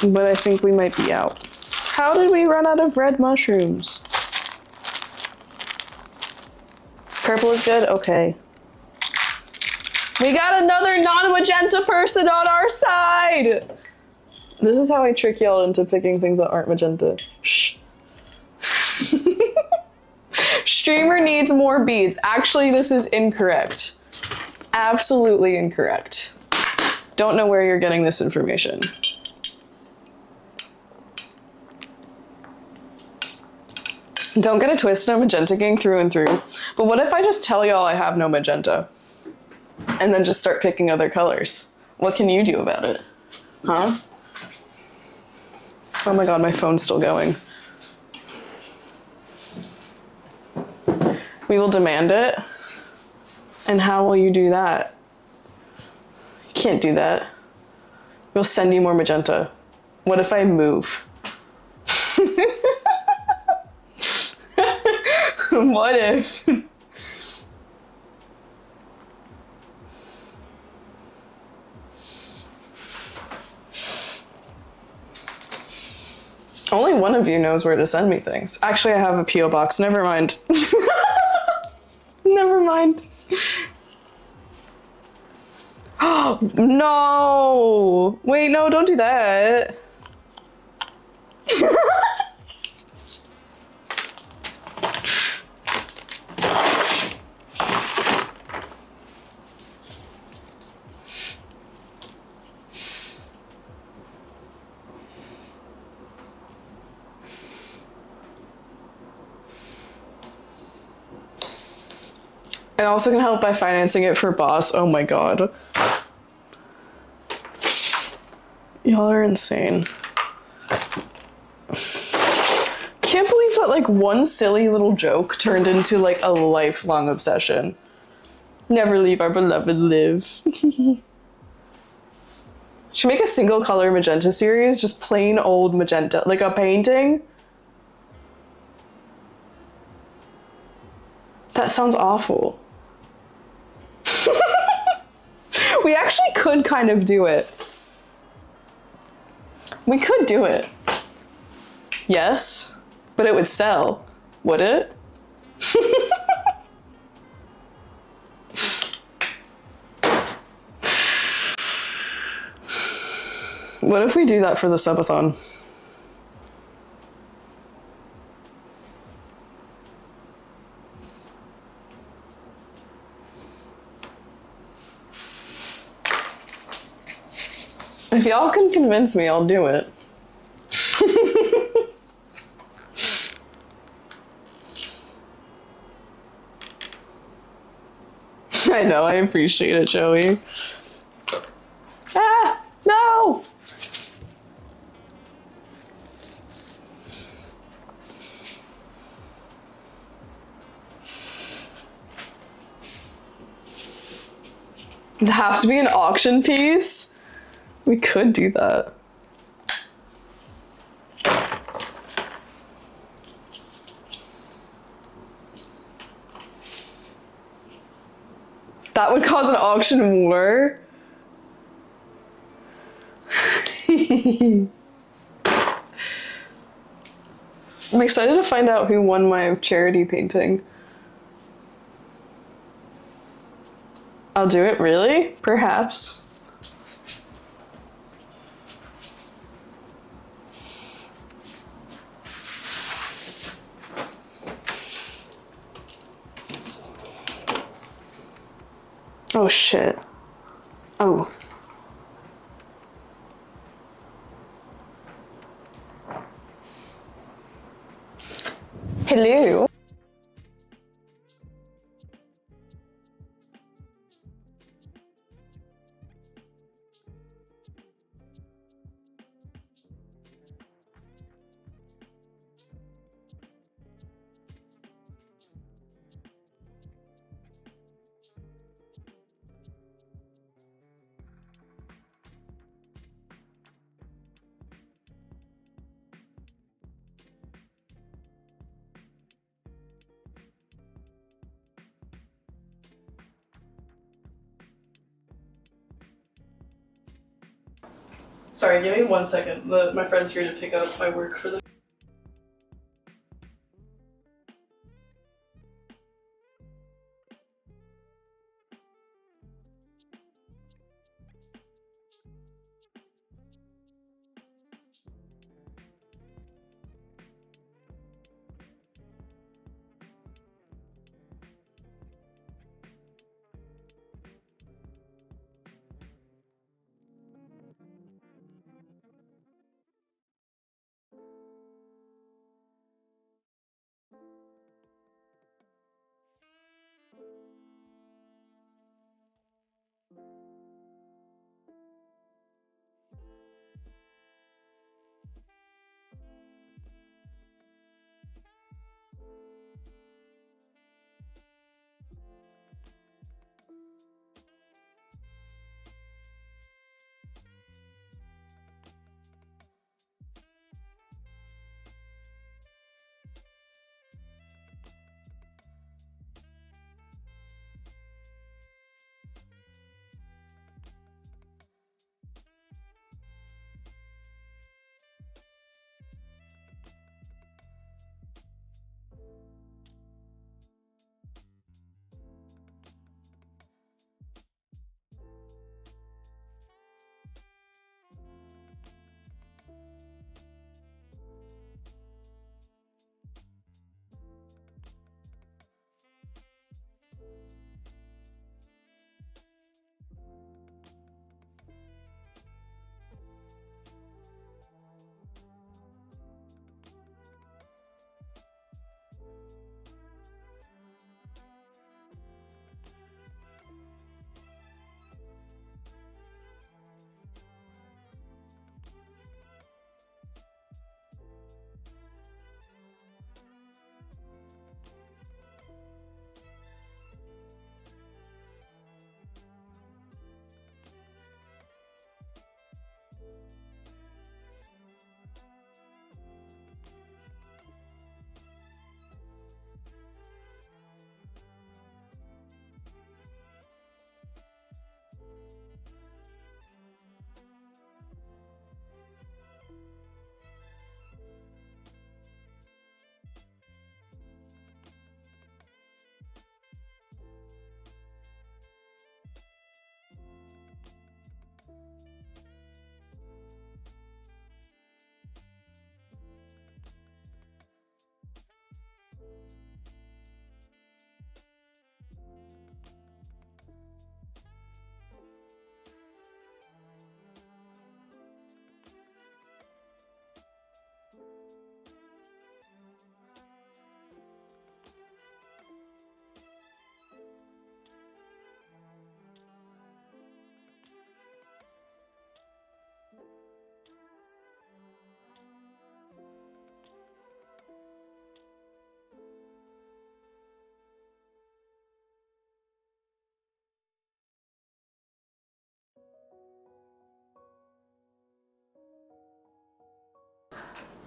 but I think we might be out. How did we run out of red mushrooms? Purple is good? Okay. We got another non-magenta person on our side! This is how I trick y'all into picking things that aren't magenta. Shh. Streamer needs more beads. Actually, this is incorrect. Absolutely incorrect. Don't know where you're getting this information. Don't get it twisted, I'm magenta gang through and through. But what if I just tell y'all I have no magenta? And then just start picking other colors? What can you do about it? Huh? Oh my god, my phone's still going. We will demand it. And how will you do that? You can't do that. We'll send you more magenta. What if I move? What if? Only one of you knows where to send me things. Actually, I have a P.O. box. Never mind. Never mind. No! Wait, no, don't do that. And also can help by financing it for Boss. Oh my god. Y'all are insane. Can't believe that like one silly little joke turned into like a lifelong obsession. Never leave our beloved live. Should make a single color magenta series, just plain old magenta, like a painting. That sounds awful. We actually could kind of do it. We could do it. Yes, but it would sell, would it? What if we do that for the subathon? If y'all can convince me, I'll do it. I know, I appreciate it, Joey. Ah, no! It'd have to be an auction piece? We could do that. That would cause an auction war. I'm excited to find out who won my charity painting. I'll do it, really? Perhaps. Oh shit. Oh. Hello. Sorry, give me 1 second. My friend's here to pick up my work for the.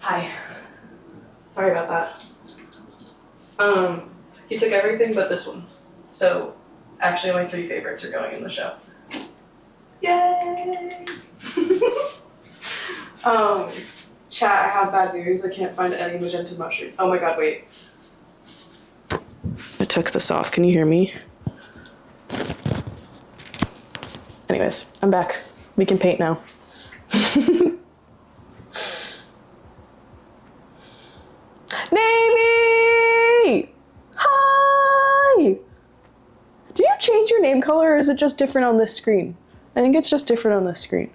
Hi. Sorry about that. He took everything but this one. So, actually my 3 favorites are going in the show. Yay! Chat, I have bad news. I can't find any magenta mushrooms. Oh my god, wait. I took this off. Can you hear me? Anyways, I'm back. We can paint now. Navy! Hi! Did you change your name color or is it just different on this screen? I think it's just different on this screen.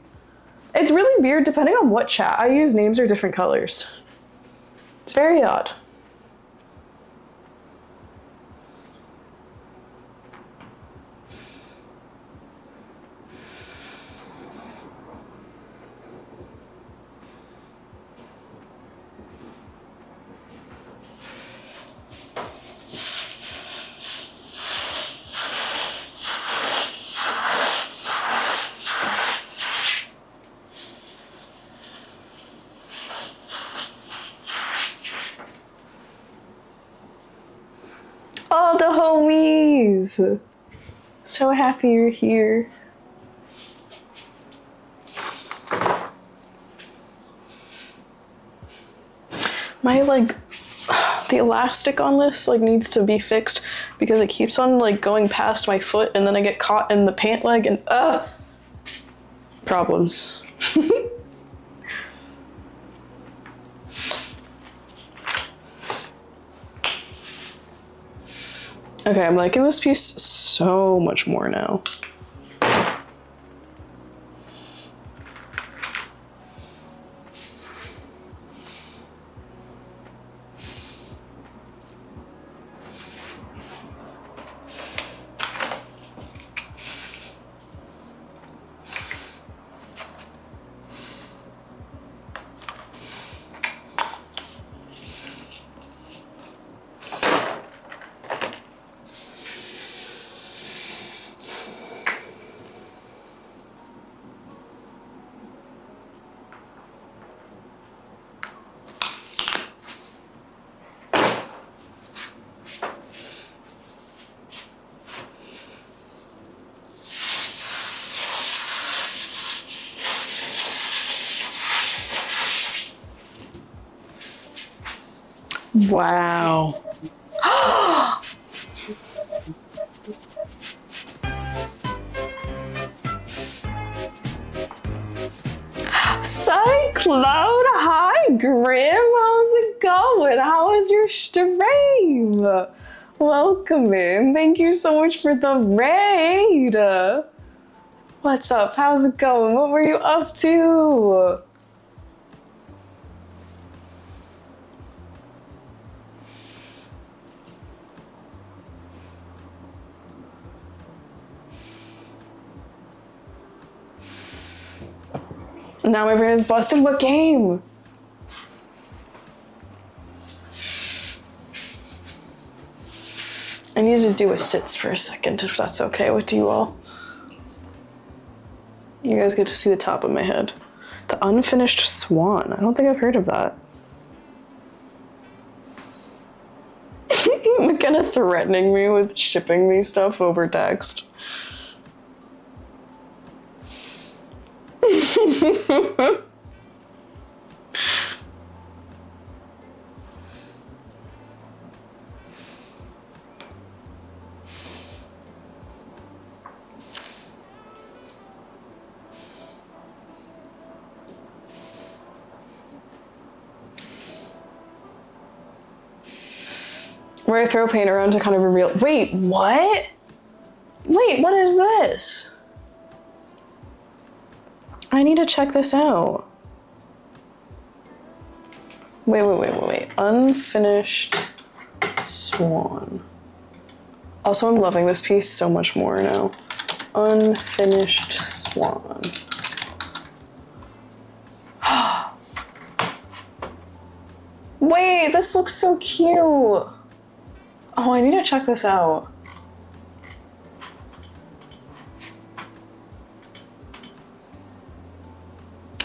It's really weird depending on what chat I use, names are different colors. It's very odd. All the homies! So happy you're here. My the elastic on this needs to be fixed because it keeps on going past my foot and then I get caught in the pant leg and problems. Okay, I'm liking this piece so much more now. Wow. Cyclone, hi Grim, how's it going? How was your stream? Welcome in, thank you so much for the raid. What's up, how's it going? What were you up to? Now my brain is busted. What game? I need to do a sits for a second, if that's okay with you all. You guys get to see the top of my head. The Unfinished Swan. I don't think I've heard of that. McKenna threatening me with shipping me stuff over text. Where I throw paint around to kind of reveal. Wait, what? Wait, what is this? I need to check this out. Wait. Unfinished Swan. Also, I'm loving this piece so much more now. Unfinished Swan. Wait, this looks so cute. Oh, I need to check this out.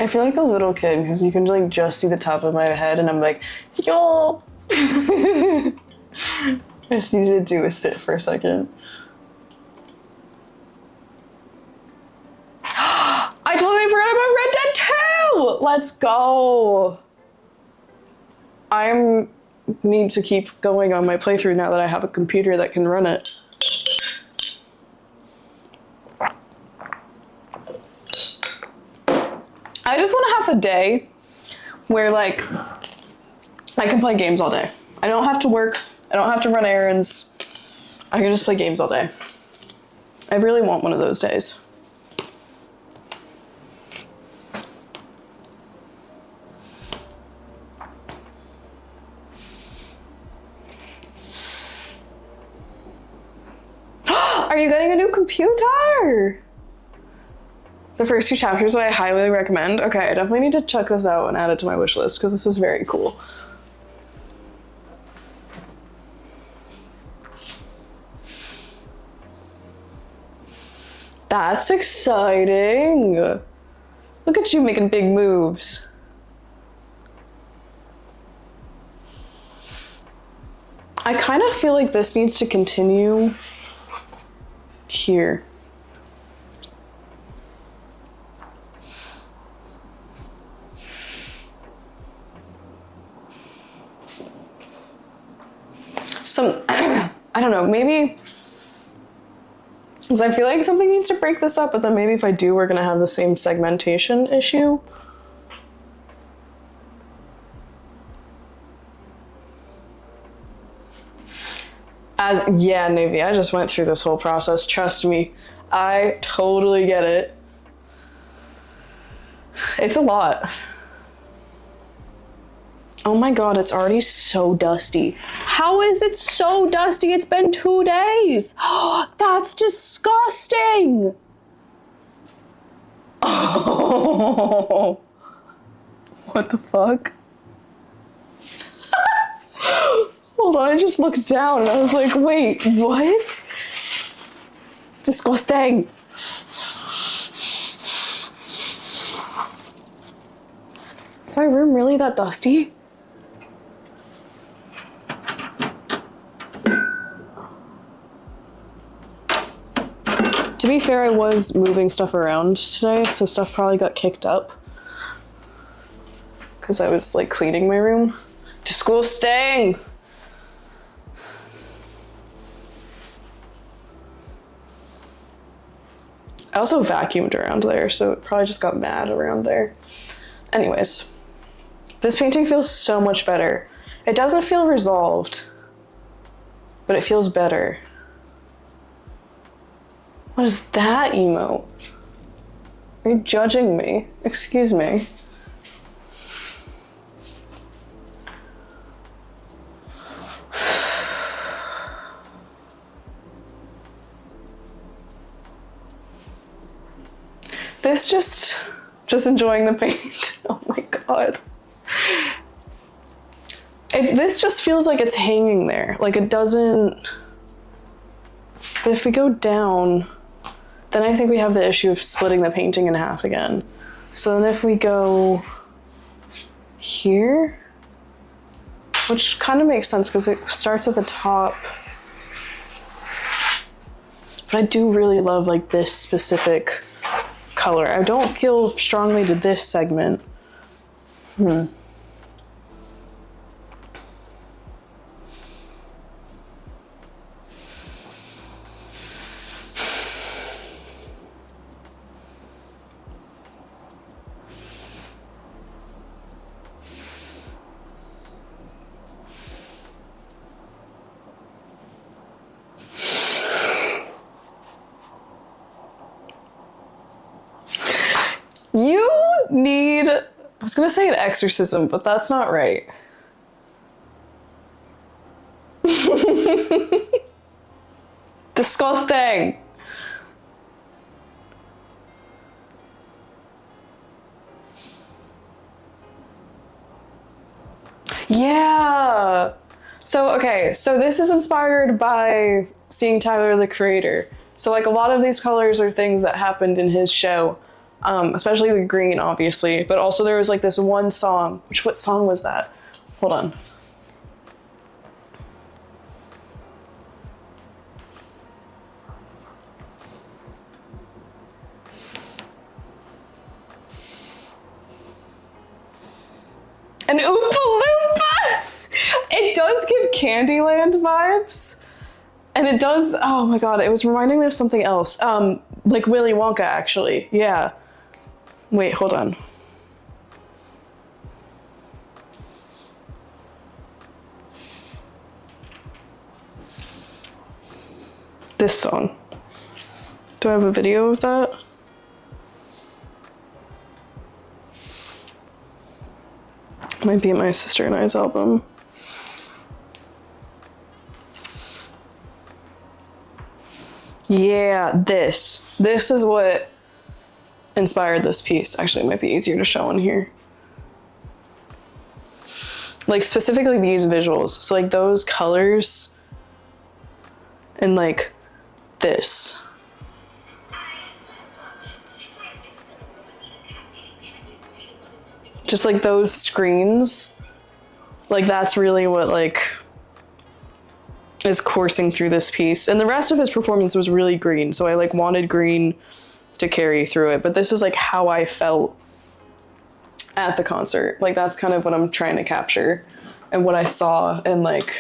I feel like a little kid because you can like just see the top of my head and I'm like, yo. I just needed to do a sit for a second. I totally forgot about Red Dead 2! Let's go! I need to keep going on my playthrough now that I have a computer that can run it. I just want to have the day where like I can play games all day. I don't have to work. I don't have to run errands. I can just play games all day. I really want one of those days. Are you getting a new computer? The first 2 chapters that I highly recommend. Okay, I definitely need to check this out and add it to my wish list because this is very cool. That's exciting. Look at you making big moves. I kind of feel like this needs to continue here. I don't know, maybe, because I feel like something needs to break this up, but then maybe if I do, we're gonna have the same segmentation issue. Yeah, Navy, I just went through this whole process, trust me. I totally get it. It's a lot. Oh my god, it's already so dusty. How is it so dusty? It's been 2 days. That's disgusting. Oh. What the fuck? Hold on, I just looked down and I was like, wait, what? Disgusting. Is my room really that dusty? To be fair, I was moving stuff around today, so stuff probably got kicked up. Because I was like cleaning my room. Disgusting! I also vacuumed around there, so it probably just got mad around there. Anyways, this painting feels so much better. It doesn't feel resolved, but it feels better. What is that emote? Are you judging me? Excuse me. This just enjoying the paint. Oh my god. This just feels like it's hanging there. Like it doesn't, but if we go down, then I think we have the issue of splitting the painting in half again. So then if we go here, which kind of makes sense because it starts at the top. But I do really love like this specific color. I don't feel strongly to this segment. You need, I was gonna say an exorcism, but that's not right. Disgusting. Yeah. So, okay, so this is inspired by seeing Tyler, the Creator. So like a lot of these colors are things that happened in his show. especially the green, obviously. But also there was like this one song, what song was that? Hold on. An Oompa Loompa! It does give Candyland vibes. And it does, oh my god, it was reminding me of something else. Like Willy Wonka, actually. Yeah. Wait, hold on. This song. Do I have a video of that? Might be in my sister and I's album. Yeah, this. This is what inspired this piece. Actually, it might be easier to show on here. Like, specifically these visuals. So, like, those colors and, like, this. Just, like, those screens. Like, that's really what, like, is coursing through this piece. And the rest of his performance was really green, so I, like, wanted green to carry through it. But this is, like, how I felt at the concert. Like, that's kind of what I'm trying to capture and what I saw. And, like,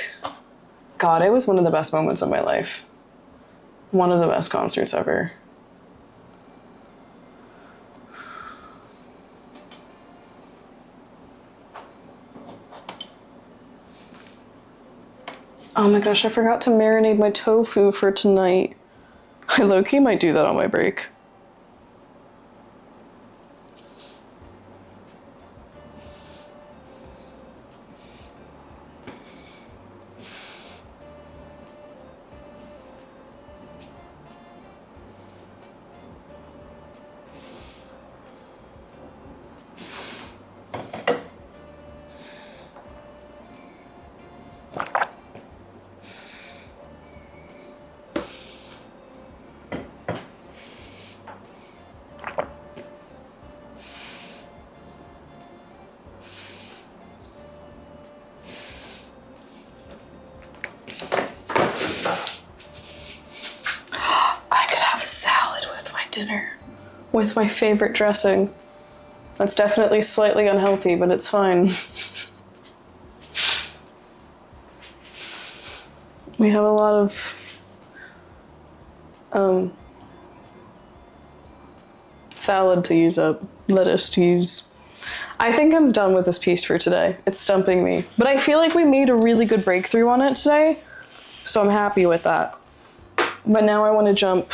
God, it was one of the best moments of my life. One of the best concerts ever. Oh my gosh, I forgot to marinate my tofu for tonight. I low-key might do that on my break. Dinner with my favorite dressing. That's definitely slightly unhealthy, but it's fine. We have a lot of salad to use up, lettuce to use. I think I'm done with this piece for today. It's stumping me, but I feel like we made a really good breakthrough on it today, so I'm happy with that. But now I want to jump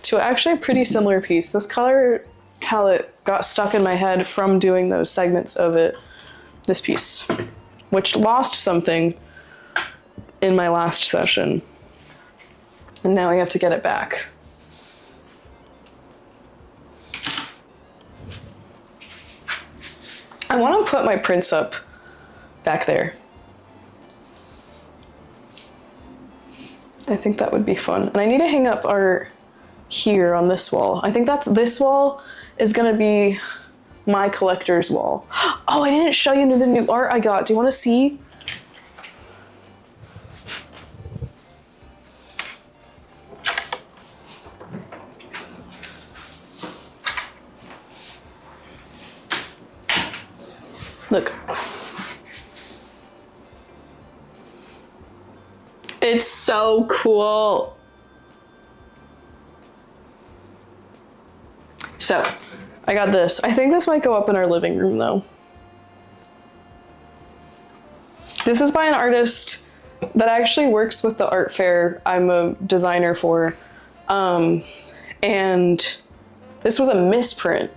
to actually a pretty similar piece. This color palette got stuck in my head from doing those segments of it, this piece, which lost something in my last session. And now we have to get it back. I want to put my prints up back there. I think that would be fun. And I need to hang up art here on this wall. I think this wall is gonna be my collector's wall. Oh, I didn't show you the new art I got. Do you want to see? Look. It's so cool. So, I got this. I think this might go up in our living room though. This is by an artist that actually works with the art fair I'm a designer for. And this was a misprint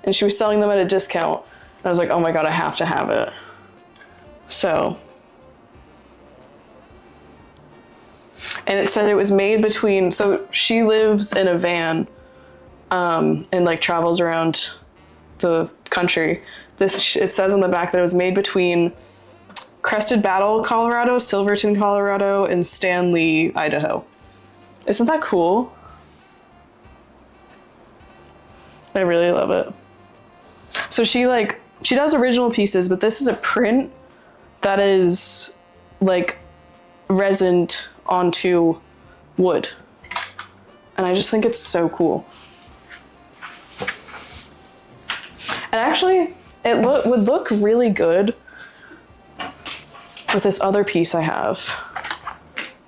and she was selling them at a discount. And I was like, oh my God, I have to have it. So. And it said it was made between, so she lives in a van and like travels around the country. It says on the back that it was made between Crested Battle, Colorado, Silverton, Colorado, and Stanley, Idaho. Isn't that cool? I really love it. So she does original pieces, but this is a print that is like resined onto wood. And I just think it's so cool. And actually, it would look really good with this other piece I have,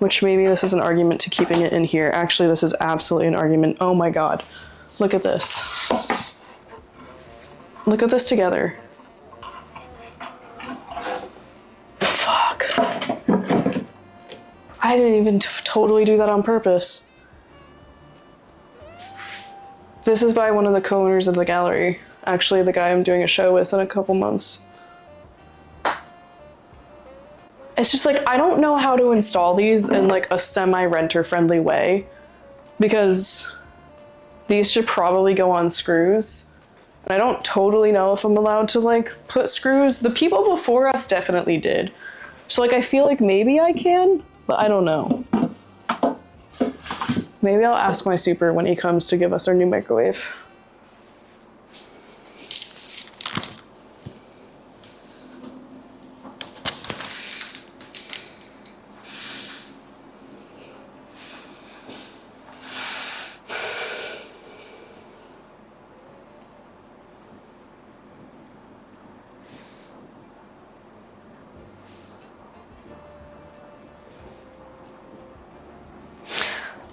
which maybe this is an argument to keeping it in here. Actually, this is absolutely an argument. Oh my God, look at this. Look at this together. Fuck. I didn't even totally do that on purpose. This is by one of the co-owners of the gallery. Actually, the guy I'm doing a show with in a couple months. It's just like, I don't know how to install these in like a semi-renter friendly way, because these should probably go on screws. And I don't totally know if I'm allowed to like put screws. The people before us definitely did. So like, I feel like maybe I can, but I don't know. Maybe I'll ask my super when he comes to give us our new microwave.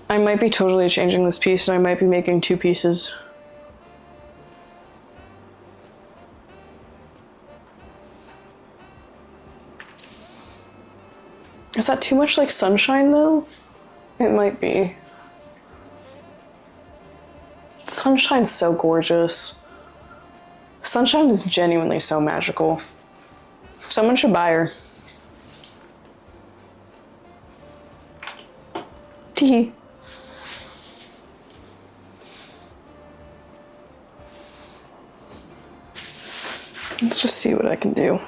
I might be totally changing this piece, and I might be making two pieces. Is that too much like sunshine though? It might be. Sunshine's so gorgeous. Sunshine is genuinely so magical. Someone should buy her. Tee. Let's just see what I can do.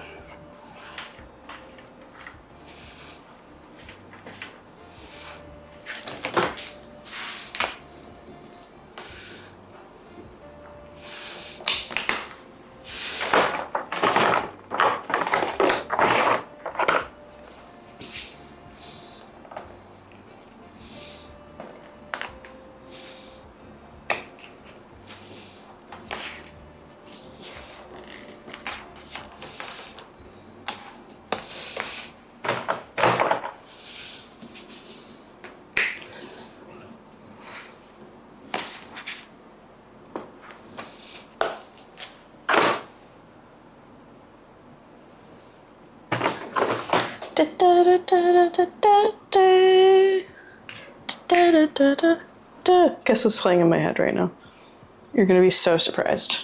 Guess what's playing in my head right now? You're gonna be so surprised.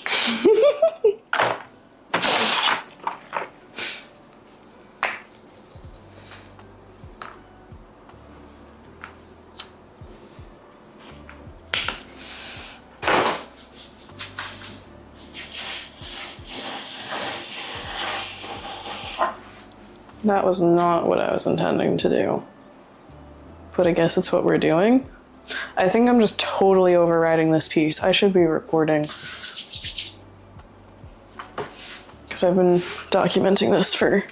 That was not what I was intending to do. But I guess it's what we're doing. I think I'm just totally overriding this piece. I should be recording, because I've been documenting this for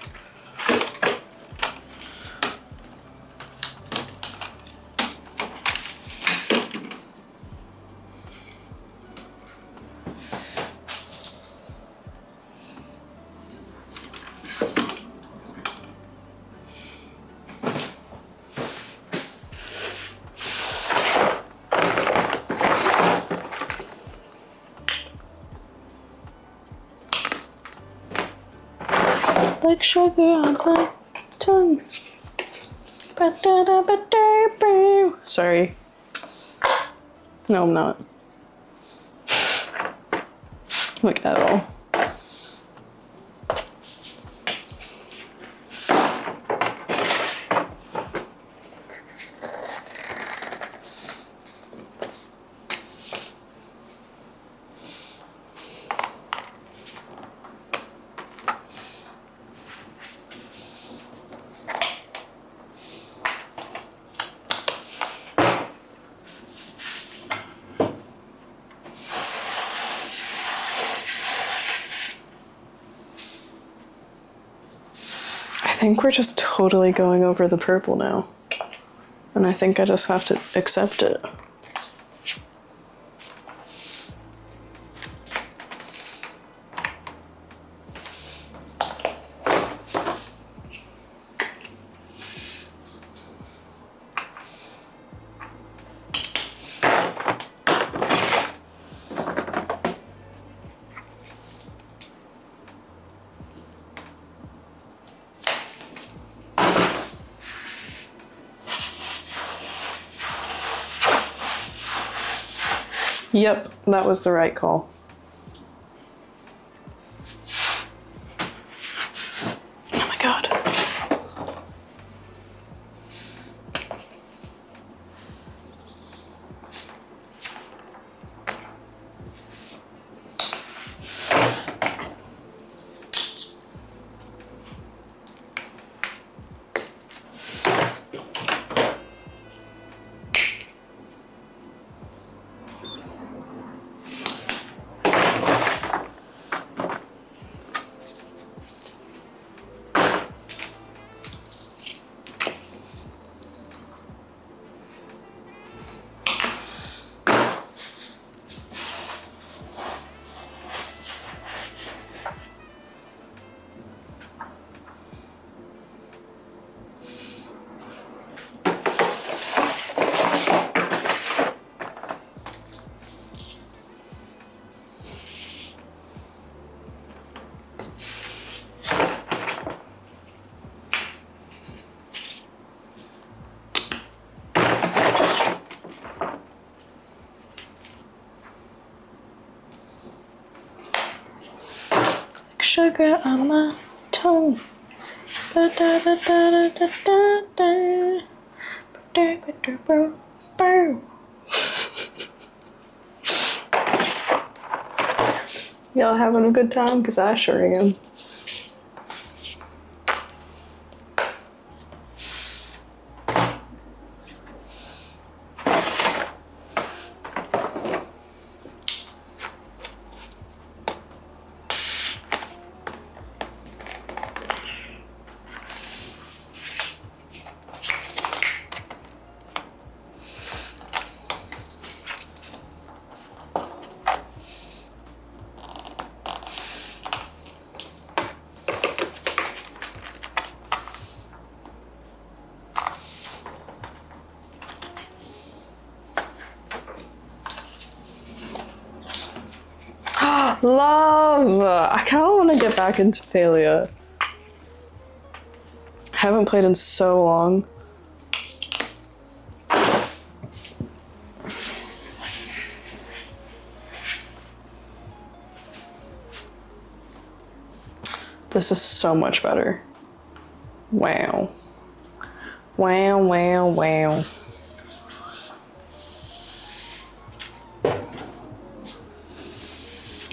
like sugar on my tongue. Sorry. No, I'm not. Like, at all. think we're just totally going over the purple now. And I think I just have to accept it. Yep, that was the right call. Oh my god. Sugar on my tongue. Y'all having a good time? Because I sure am. Love! I kind of want to get back into Thalia. Haven't played in so long. This is so much better. Wow. Wow, wow, wow.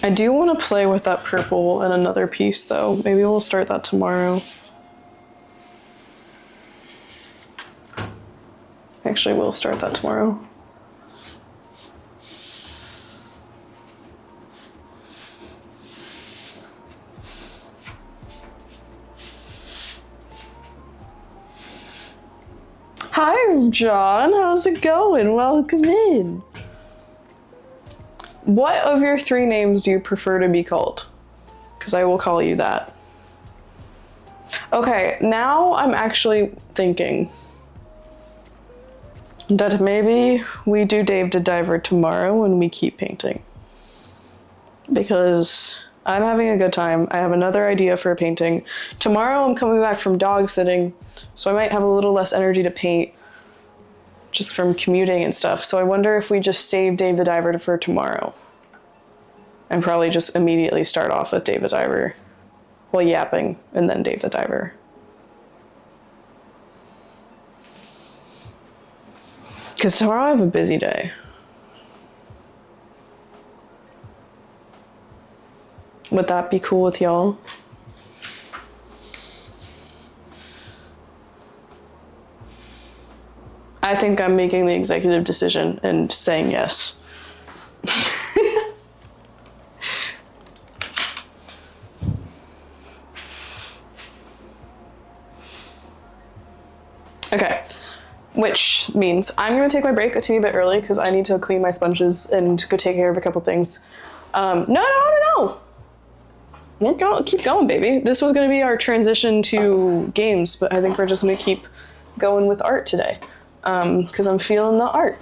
I do want to play with that purple and another piece though. Maybe we'll start that tomorrow. Actually, we'll start that tomorrow. Hi, John. How's it going? Welcome in. What of your 3 names do you prefer to be called? Because I will call you that. Okay, now I'm actually thinking that maybe we do Dave the Diver tomorrow and we keep painting. Because I'm having a good time. I have another idea for a painting. Tomorrow I'm coming back from dog sitting, so I might have a little less energy to paint just from commuting and stuff. So I wonder if we just save Dave the Diver for tomorrow. And probably just immediately start off with Dave the Diver. Well, yapping, and then Dave the Diver. Because tomorrow I have a busy day. Would that be cool with y'all? I think I'm making the executive decision and saying yes. which means I'm gonna take my break a teeny bit early because I need to clean my sponges and go take care of a couple things. No. Keep going, baby. This was gonna be our transition to games, but I think we're just gonna keep going with art today because I'm feeling the art.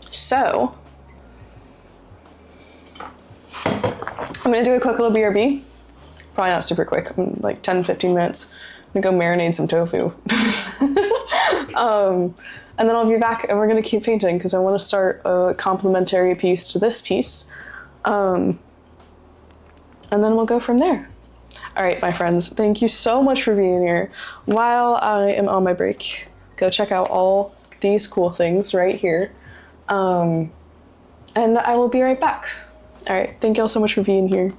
So, I'm gonna do a quick little BRB. Probably not super quick, like 10-15 minutes. I'm gonna go marinate some tofu. And then I'll be back and we're gonna keep painting because I wanna start a complementary piece to this piece. And then we'll go from there. All right, my friends, thank you so much for being here. While I am on my break, go check out all these cool things right here. And I will be right back. All right, thank y'all so much for being here.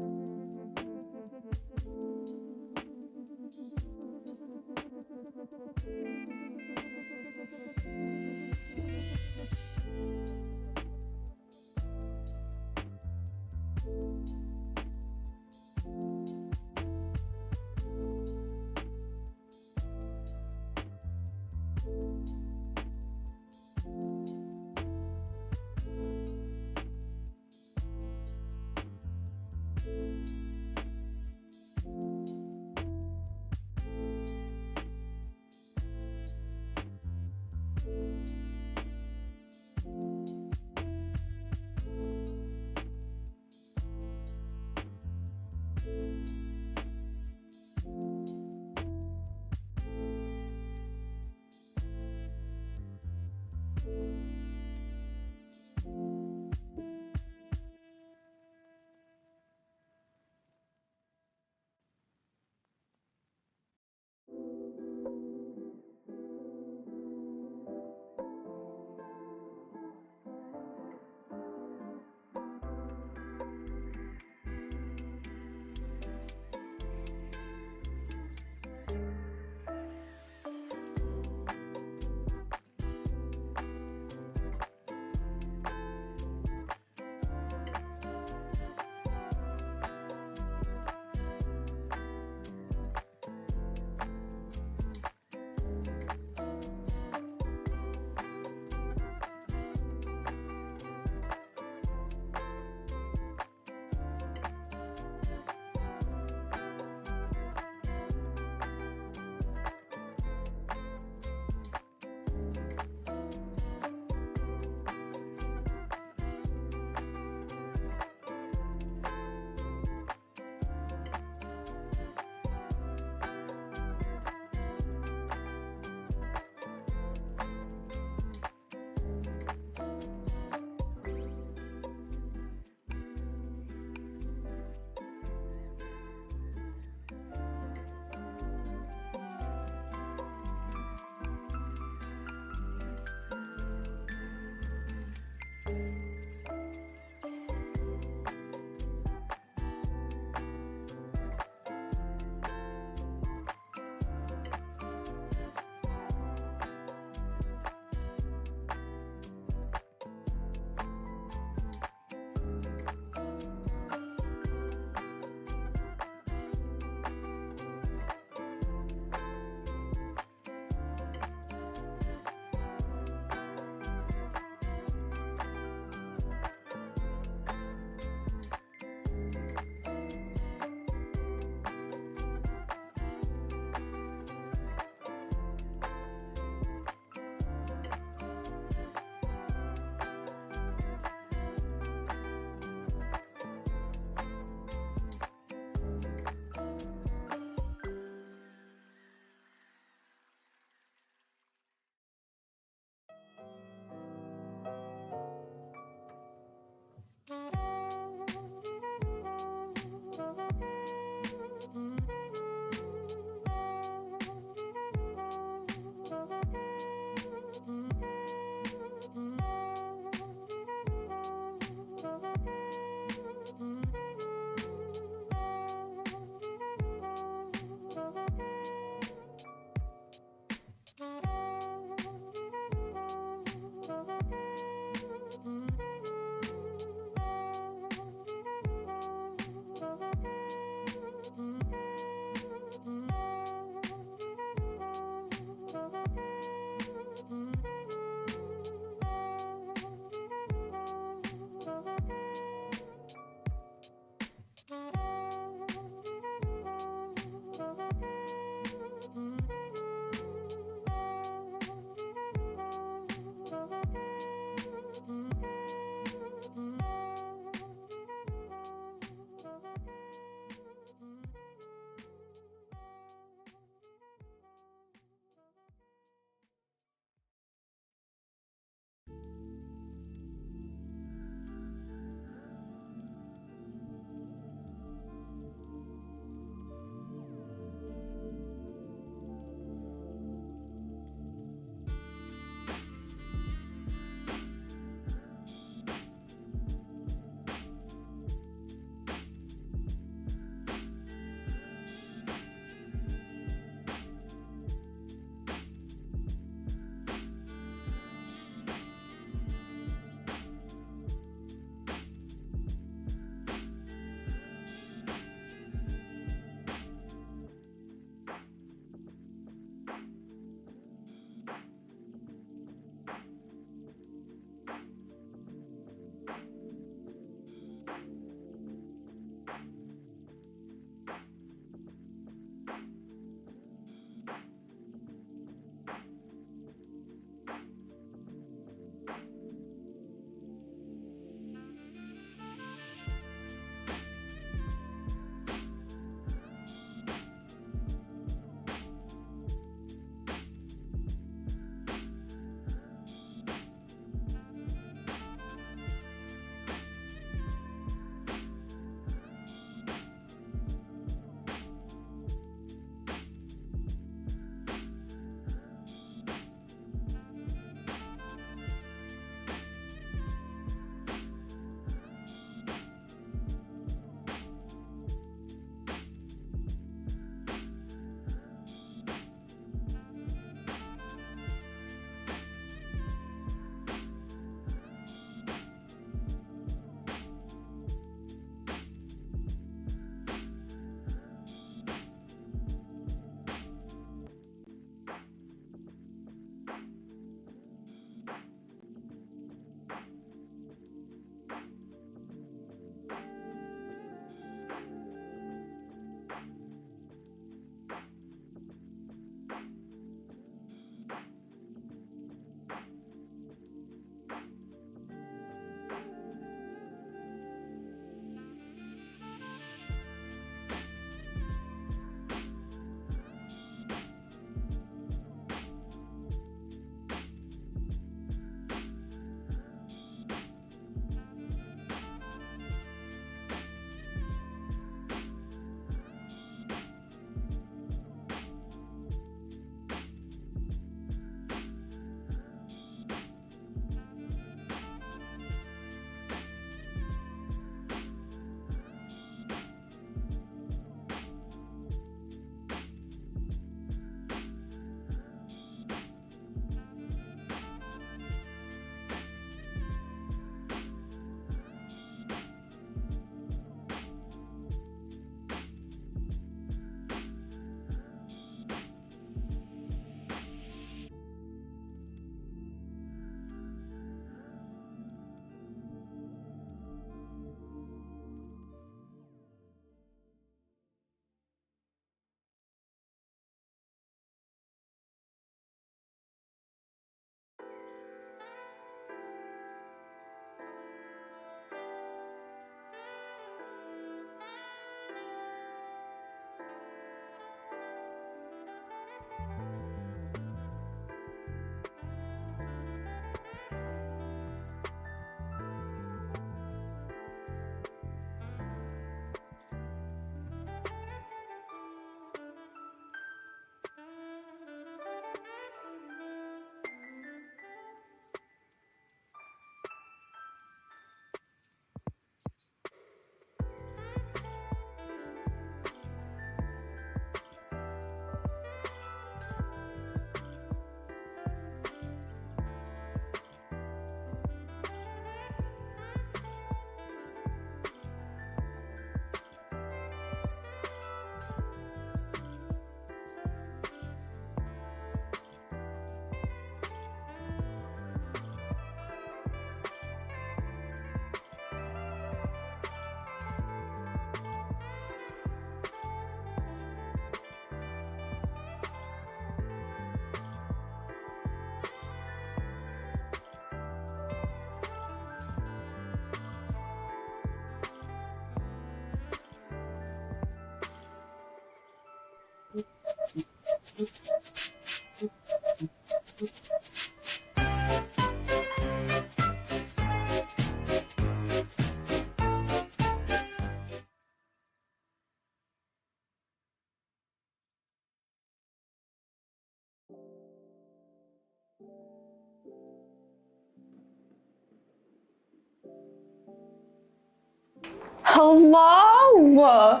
Hello!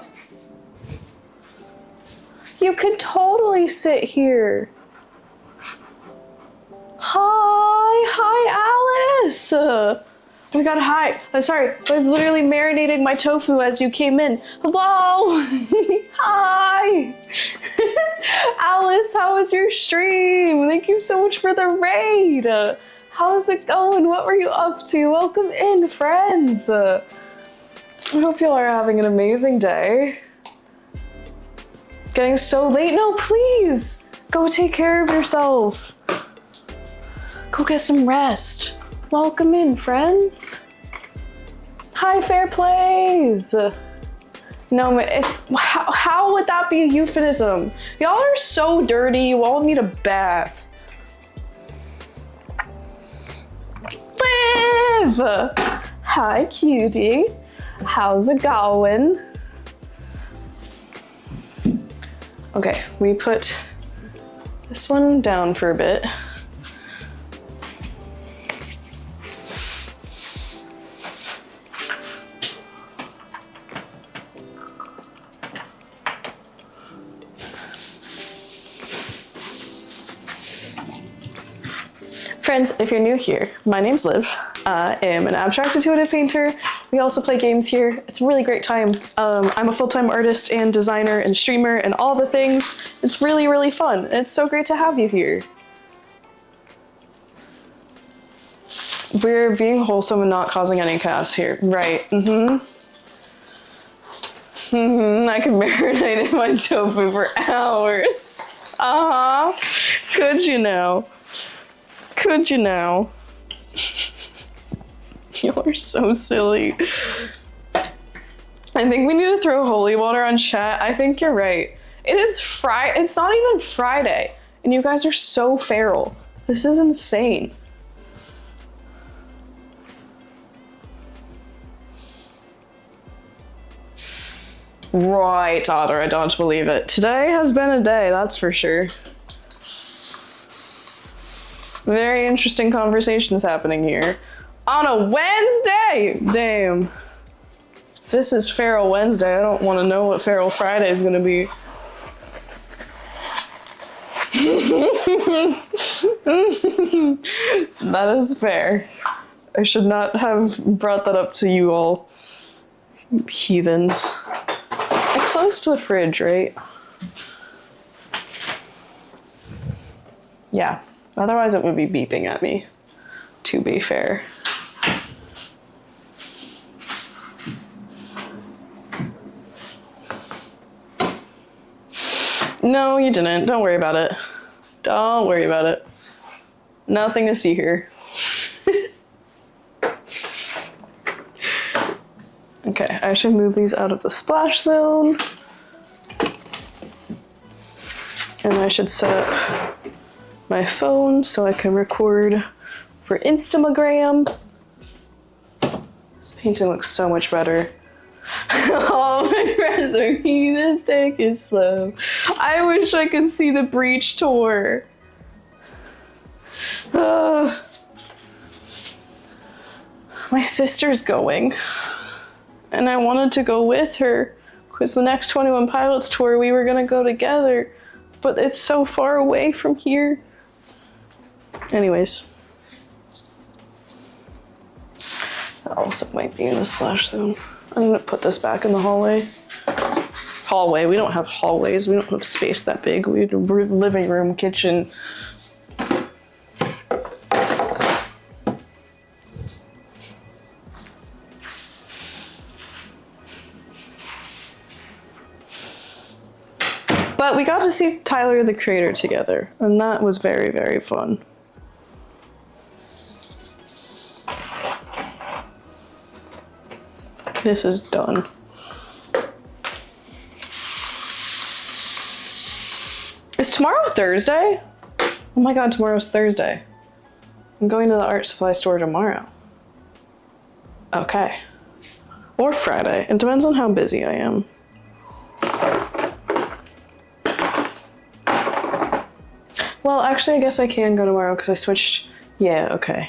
You could totally sit here. Hi, Alice! Oh my god, hi. I'm sorry, I was literally marinating my tofu as you came in. Hello! Hi! Alice, how was your stream? Thank you so much for the raid. How's it going? What were you up to? Welcome in, friends. I hope y'all are having an amazing day. Getting so late? No, please! Go take care of yourself. Go get some rest. Welcome in, friends. Hi, Fair Plays. No, it's how would that be a euphemism? Y'all are so dirty. You all need a bath. Liv! Hi, cutie. How's it going? Okay, we put this one down for a bit. Friends, if you're new here, my name's Liv. I am an abstract intuitive painter. We also play games here. It's a really great time. I'm a full-time artist and designer and streamer and all the things. It's really, really fun. And it's so great to have you here. We're being wholesome and not causing any chaos here. Right, I could marinate in my tofu for hours. Could you now? Could you now? Y'all are so silly. I think we need to throw holy water on chat. I think you're right. It is Friday. It's not even Friday. And you guys are so feral. This is insane. Right, Otter, I don't believe it. Today has been a day, that's for sure. Very interesting conversations happening here. On a Wednesday! Damn. If this is Feral Wednesday, I don't want to know what Feral Friday is going to be. That is fair. I should not have brought that up to you all, heathens. I closed the fridge, right? Yeah. Otherwise it would be beeping at me, to be fair. No, you didn't. Don't worry about it. Don't worry about it. Nothing to see here. Okay, I should move these out of the splash zone. And I should set up my phone so I can record for Instagram. This painting looks so much better. Oh, my friends are heathens, take it slow. I wish I could see the Breach tour. My sister's going. And I wanted to go with her because the next 21 Pilots tour we were gonna go together, but it's so far away from here. Anyways. That also might be in the splash zone. I'm gonna put this back in the hallway. Hallway, we don't have hallways. We don't have space that big. We have a living room, kitchen. But we got to see Tyler, the Creator together, and that was very, very fun. This is done. Is tomorrow Thursday? Oh my god, tomorrow's Thursday. I'm going to the art supply store tomorrow. Okay. Or Friday. It depends on how busy I am. Well, actually, I guess I can go tomorrow because I switched. Yeah, okay.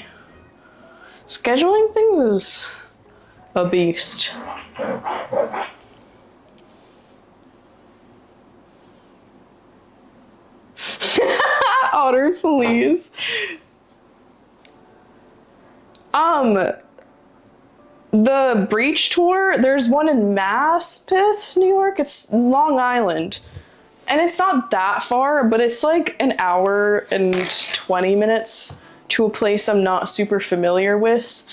Scheduling things is a beast. Otter, please. The Breach Tour, there's one in Maspeth, New York. It's Long Island. And it's not that far, but it's like an hour and 20 minutes to a place I'm not super familiar with.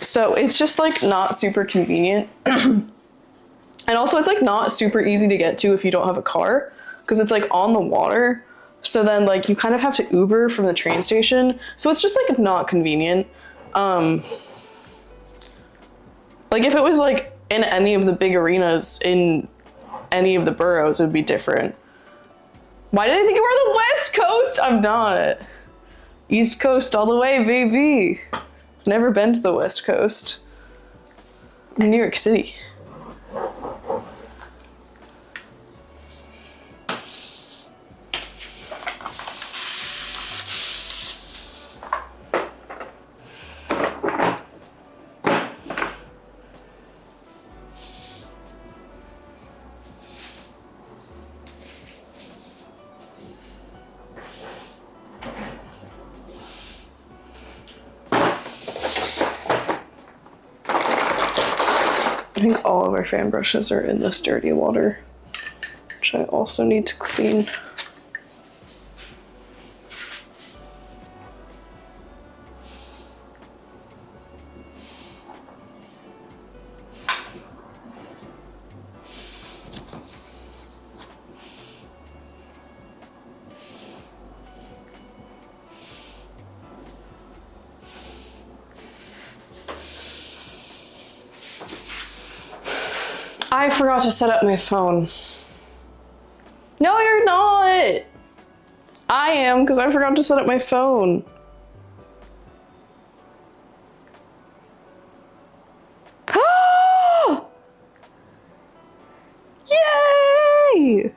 So it's just like not super convenient. And also it's like not super easy to get to if you don't have a car, because it's like on the water. So then like you kind of have to Uber from the train station. So it's just like not convenient. Like if it was like in any of the big arenas in any of the boroughs, it would be different. Why did I think you were on the West Coast? I'm not. East Coast all the way, baby. Never been to the West Coast. New York City. I think all of our fan brushes are in this dirty water, which I also need to clean. I forgot to set up my phone. No, you're not. I am, because I forgot to set up my phone. Ah! Yay!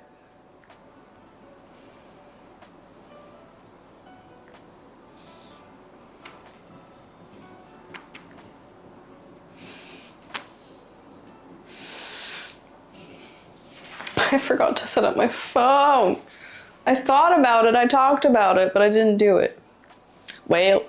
I forgot to set up my phone. I thought about it, I talked about it, but I didn't do it. Well.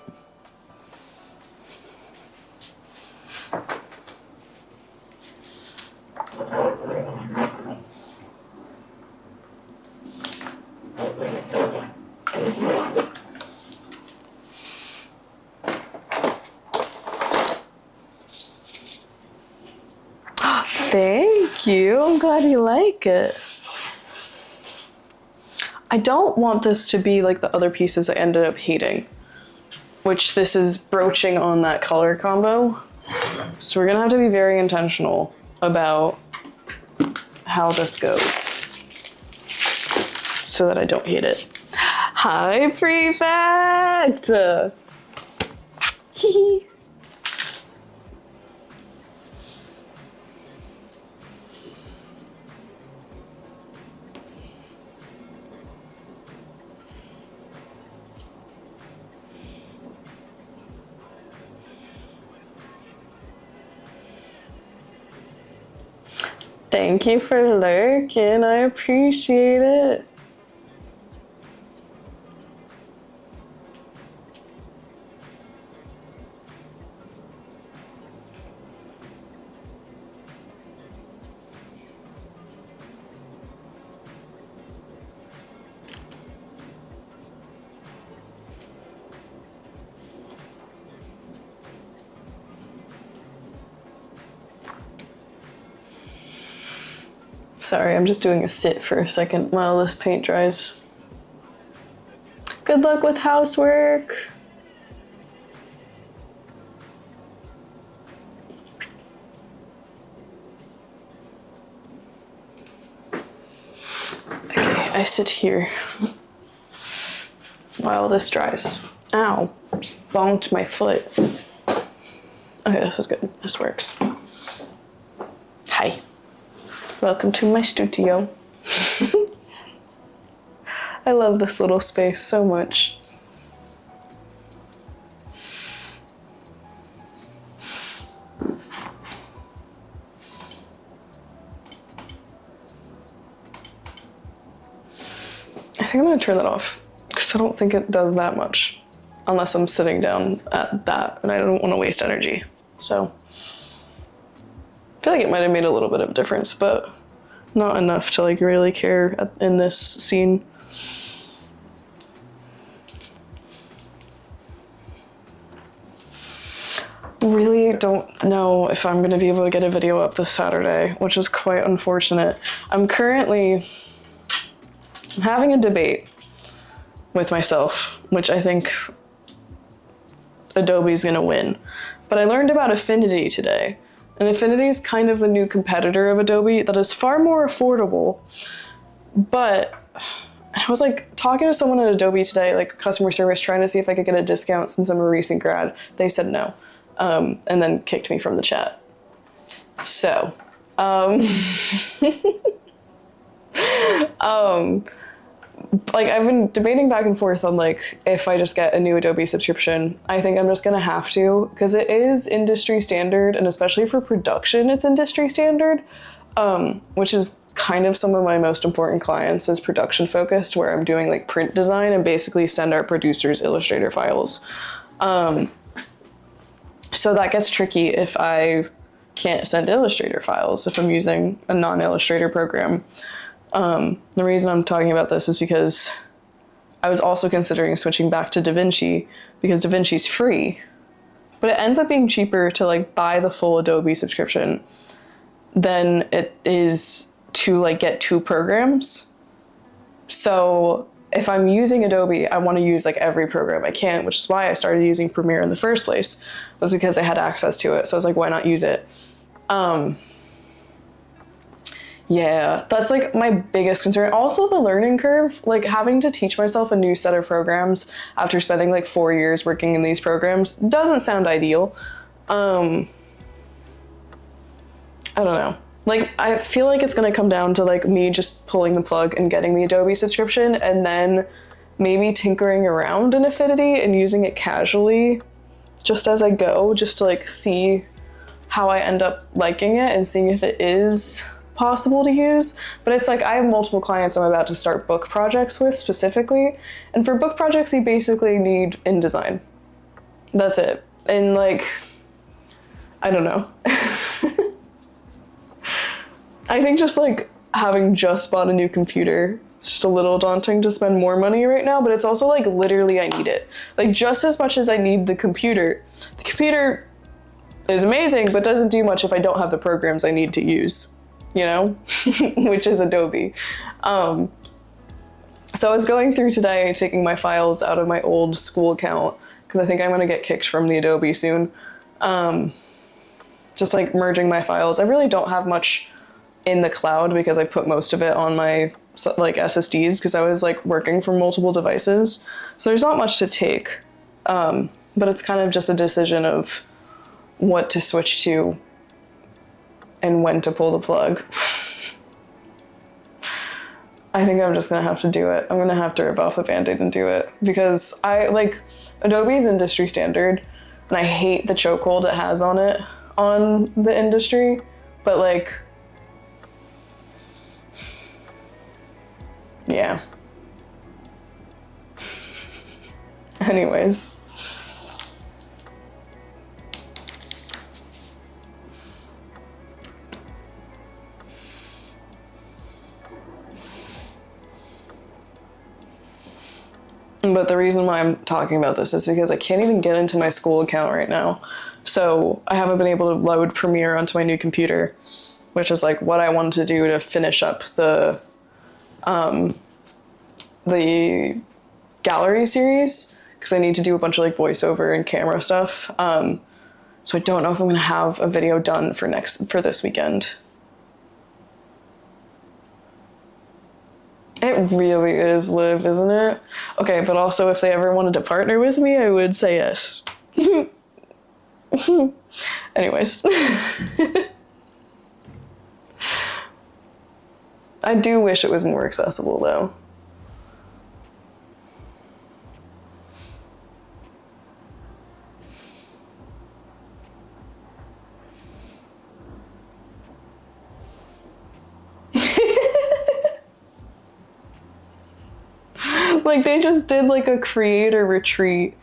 Thank you. I'm glad you like it. I don't want this to be like the other pieces I ended up hating, which this is broaching on that color combo. So we're gonna have to be very intentional about how this goes so that I don't hate it. Hi, Prefect! Hee. Thank you for lurking, I appreciate it. Sorry, I'm just doing a sit for a second while this paint dries. Good luck with housework. I sit here while this dries. Ow, just bonked my foot. Okay, this is good. This works. Hi. Welcome to my studio. I love this little space so much. I think I'm gonna turn that off because I don't think it does that much unless I'm sitting down at that and I don't want to waste energy. So I feel like it might have made a little bit of a difference, but not enough to like really care in this scene. Really don't know if I'm gonna be able to get a video up this Saturday, which is quite unfortunate. I'm currently having a debate with myself, which I think Adobe's gonna win. But I learned about Affinity today, and Affinity is kind of the new competitor of Adobe that is far more affordable. But I was like talking to someone at Adobe today, like customer service, trying to see if I could get a discount since I'm a recent grad. They said no, and then kicked me from the chat. So, like I've been debating back and forth on like if I just get a new Adobe subscription. I think I'm just gonna have to, because it is industry standard, and especially for production it's industry standard, which is kind of some of my most important clients is production focused, where I'm doing like print design and basically send our producers Illustrator files. So that gets tricky if I can't send Illustrator files if I'm using a non-Illustrator program. The reason I'm talking about this is because I was also considering switching back to DaVinci because DaVinci's free, but it ends up being cheaper to like buy the full Adobe subscription than it is to like get 2 programs. So if I'm using Adobe, I want to use like every program I can, which is why I started using Premiere in the first place, was because I had access to it. So I was like, why not use it? Yeah, that's like my biggest concern. Also the learning curve, like having to teach myself a new set of programs after spending like 4 years working in these programs doesn't sound ideal. I don't know. Like, I feel like it's gonna come down to like me just pulling the plug and getting the Adobe subscription and then maybe tinkering around in Affinity and using it casually just as I go, just to like see how I end up liking it and seeing if it is possible to use. But it's like I have multiple clients I'm about to start book projects with specifically, and for book projects you basically need InDesign. That's it. And like, I don't know. I think just like having just bought a new computer, it's just a little daunting to spend more money right now, but it's also like literally I need it. Like just as much as I need the computer is amazing, but doesn't do much if I don't have the programs I need to use, you know, which is Adobe. So I was going through today, taking my files out of my old school account, because I think I'm gonna get kicked from the Adobe soon. Just like merging my files. I really don't have much in the cloud because I put most of it on my like SSDs because I was like working from multiple devices. So there's not much to take, but it's kind of just a decision of what to switch to and when to pull the plug. I think I'm just gonna have to do it. I'm gonna have to rip off a Band-Aid and do it because Adobe's industry standard and I hate the chokehold it has on it, on the industry, but like, yeah. Anyways. But the reason why I'm talking about this is because I can't even get into my school account right now. So I haven't been able to load Premiere onto my new computer, which is like what I wanted to do to finish up the gallery series, because I need to do a bunch of like voiceover and camera stuff. So I don't know if I'm gonna have a video done for this weekend. It really is, Liv, isn't it? Okay, but also if they ever wanted to partner with me, I would say yes. Anyways. I do wish it was more accessible, though. Like, they just did, like, a creator retreat,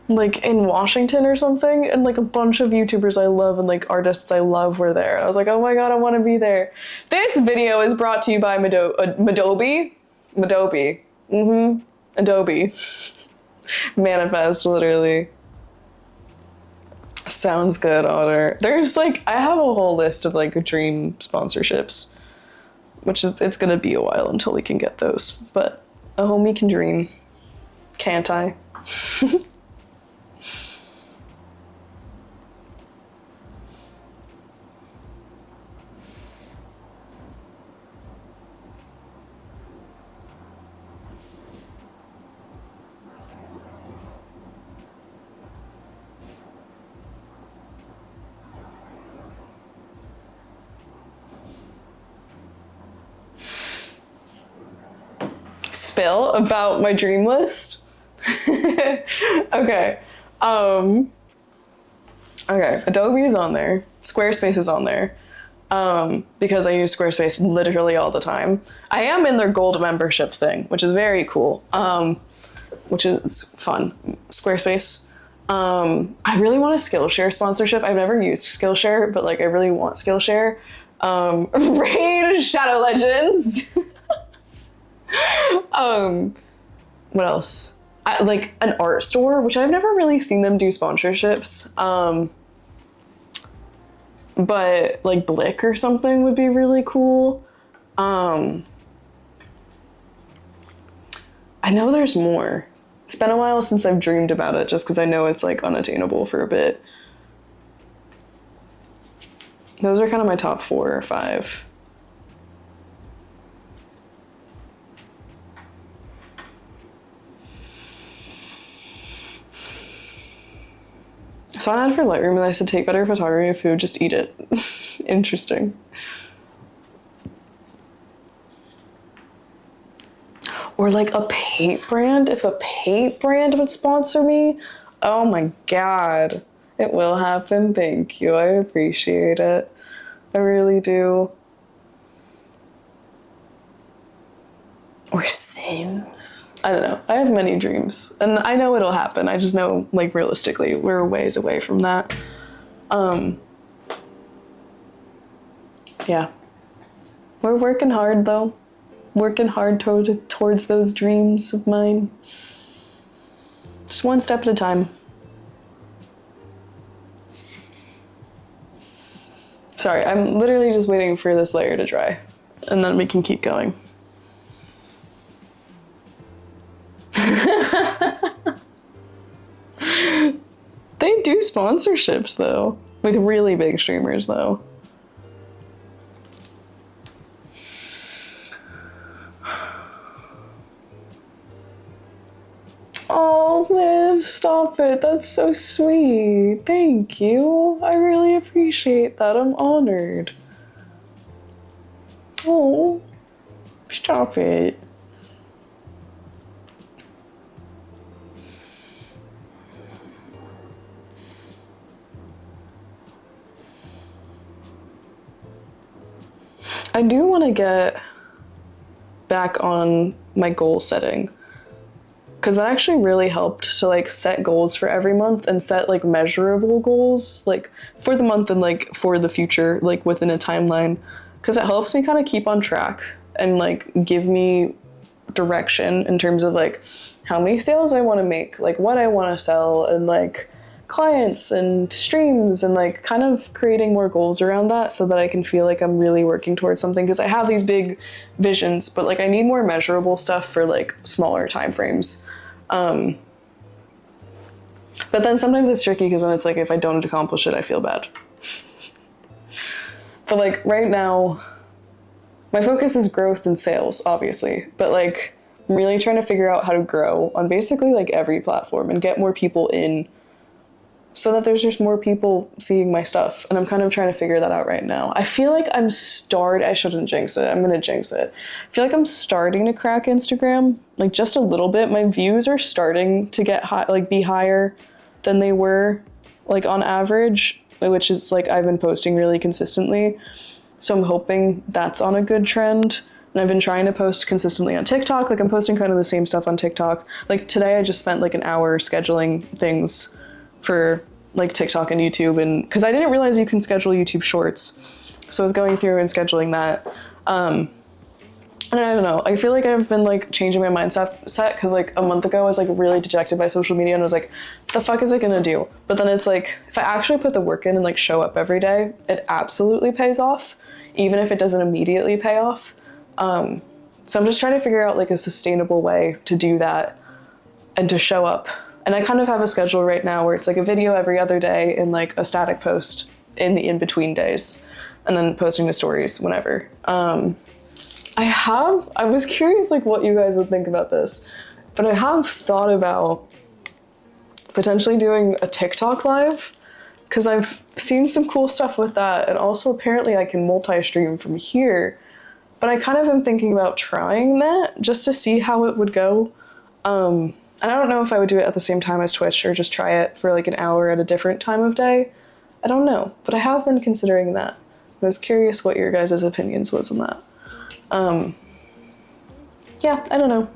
like, in Washington or something, and, like, a bunch of YouTubers I love and, like, artists I love were there. And I was like, oh my god, I want to be there. This video is brought to you by Adobe. Adobe. Manifest, literally. Sounds good, Otter. There's, like, I have a whole list of, like, dream sponsorships, which is, it's gonna be a while until we can get those, but a homie can dream. Can't I? Spill about my dream list? Okay. Okay, Adobe is on there. Squarespace is on there. Because I use Squarespace literally all the time. I am in their gold membership thing, which is very cool. Which is fun. Squarespace. I really want a Skillshare sponsorship. I've never used Skillshare, but like I really want Skillshare. Raid Shadow Legends. What else? Like an art store, which I've never really seen them do sponsorships. But like Blick or something would be really cool. I know there's more. It's been a while since I've dreamed about it, just because I know it's like unattainable for a bit. Those are kind of my top 4 or 5. Saw an ad for Lightroom and I said take better photography of food, just eat it. Interesting. Or like a paint brand, if a paint brand would sponsor me, oh my god. It will happen, thank you, I appreciate it. I really do. Or Sims. I don't know. I have many dreams. And I know it'll happen. I just know, like, realistically, we're a ways away from that. Yeah. We're working hard, though. Working hard towards those dreams of mine. Just one step at a time. Sorry, I'm literally just waiting for this layer to dry. And then we can keep going. They do sponsorships though, with really big streamers though. Oh, Liv, stop it. That's so sweet. Thank you. I really appreciate that. I'm honored. Oh, stop it. I do want to get back on my goal setting, because that actually really helped to like set goals for every month and set like measurable goals like for the month and like for the future, like within a timeline, because it helps me kind of keep on track and like give me direction in terms of like how many sales I want to make, like what I want to sell, and like clients and streams, and like kind of creating more goals around that so that I can feel like I'm really working towards something, because I have these big visions, but like I need more measurable stuff for like smaller time frames. But then sometimes it's tricky because then it's like if I don't accomplish it, I feel bad. But like right now, my focus is growth and sales, obviously, but like I'm really trying to figure out how to grow on basically like every platform and get more people in so that there's just more people seeing my stuff. And I'm kind of trying to figure that out right now. I feel like I shouldn't jinx it. I'm gonna jinx it. I feel like I'm starting to crack Instagram, like just a little bit. My views are starting to get high, like be higher than they were like on average, which is like I've been posting really consistently. So I'm hoping that's on a good trend. And I've been trying to post consistently on TikTok. Like I'm posting kind of the same stuff on TikTok. Like today I just spent like an hour scheduling things for like TikTok and YouTube, and because I didn't realize you can schedule YouTube shorts. So I was going through and scheduling that. And I don't know, I feel like I've been like changing my mindset because like a month ago I was like really dejected by social media and I was like, what the fuck is it gonna do? But then it's like, if I actually put the work in and like show up every day, it absolutely pays off, even if it doesn't immediately pay off. So I'm just trying to figure out like a sustainable way to do that and to show up. And I kind of have a schedule right now where it's like a video every other day and like a static post in the in-between days and then posting the stories whenever. I was curious like what you guys would think about this, but I have thought about potentially doing a TikTok live because I've seen some cool stuff with that, and also apparently I can multi-stream from here, but I kind of am thinking about trying that just to see how it would go. And I don't know if I would do it at the same time as Twitch or just try it for like an hour at a different time of day. I don't know, but I have been considering that. I was curious what your guys' opinions was on that. Yeah, I don't know.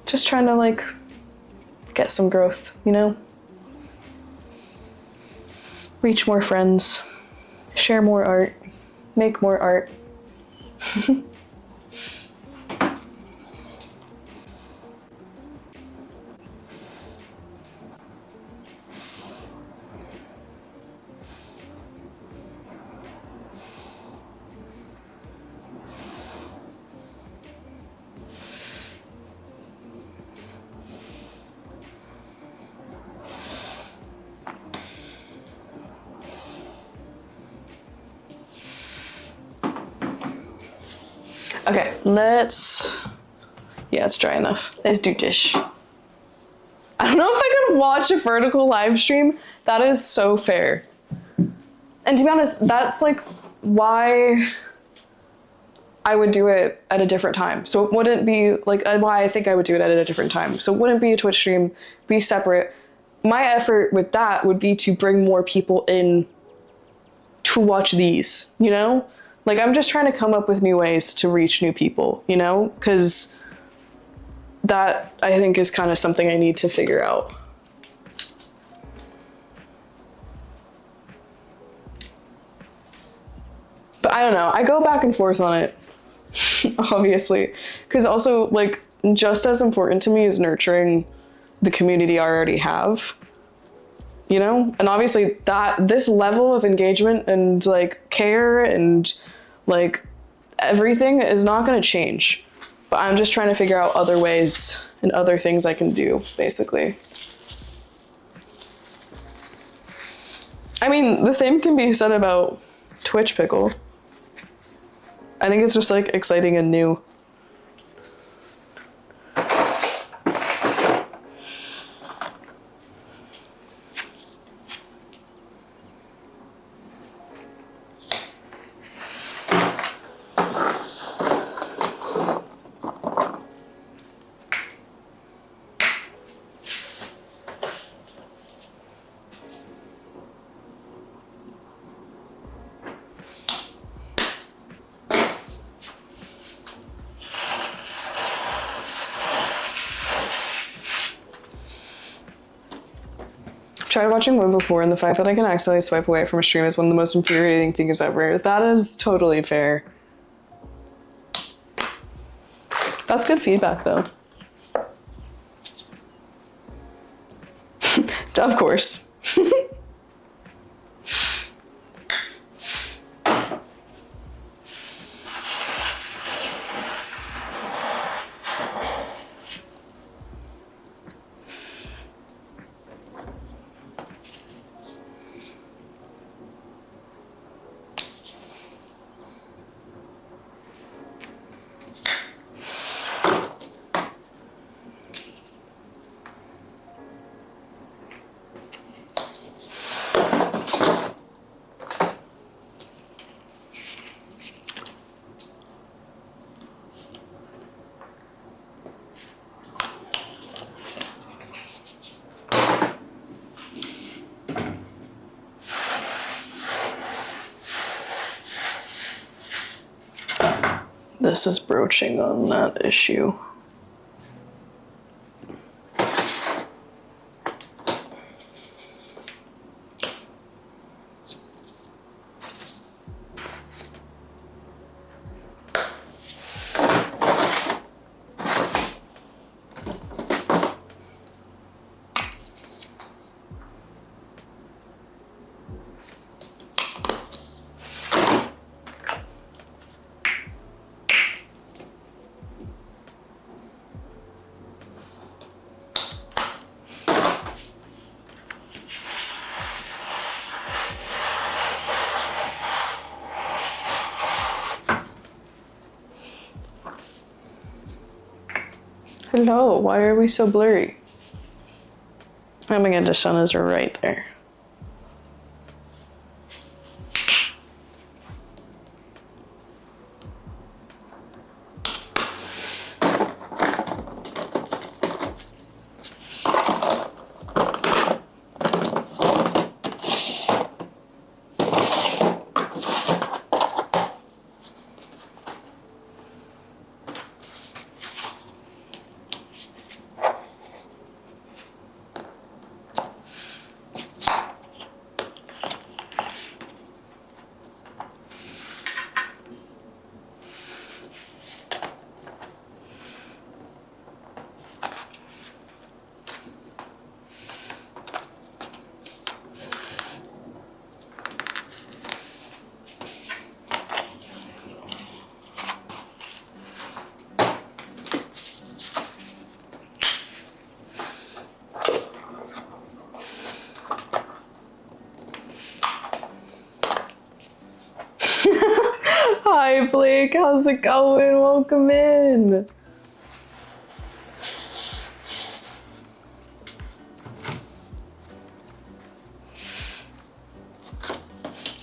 Just trying to like get some growth, you know? Reach more friends, share more art, make more art. Okay, yeah, it's dry enough. Let's do dish. I don't know if I could watch a vertical live stream. That is so fair. And to be honest, that's like why I would do it at a different time. So it wouldn't be like why I think I would do it at a different time. So it wouldn't be a Twitch stream, be separate. My effort with that would be to bring more people in to watch these, you know? Like I'm just trying to come up with new ways to reach new people, you know? Because that I think is kind of something I need to figure out. But I don't know, I go back and forth on it, obviously. Because also, like, just as important to me is nurturing the community I already have, you know? And obviously this level of engagement and like care and like everything is not gonna change. But I'm just trying to figure out other ways and other things I can do, basically. I mean, the same can be said about Twitch Pickle. I think it's just like exciting and new. Tried watching one before, and the fact that I can accidentally swipe away from a stream is one of the most infuriating things ever. That is totally fair. That's good feedback, though. Of course. this is broaching on that issue. Hello, why are we so blurry? Oh my god, the sun is right there. Hi Blake, how's it going? Welcome in.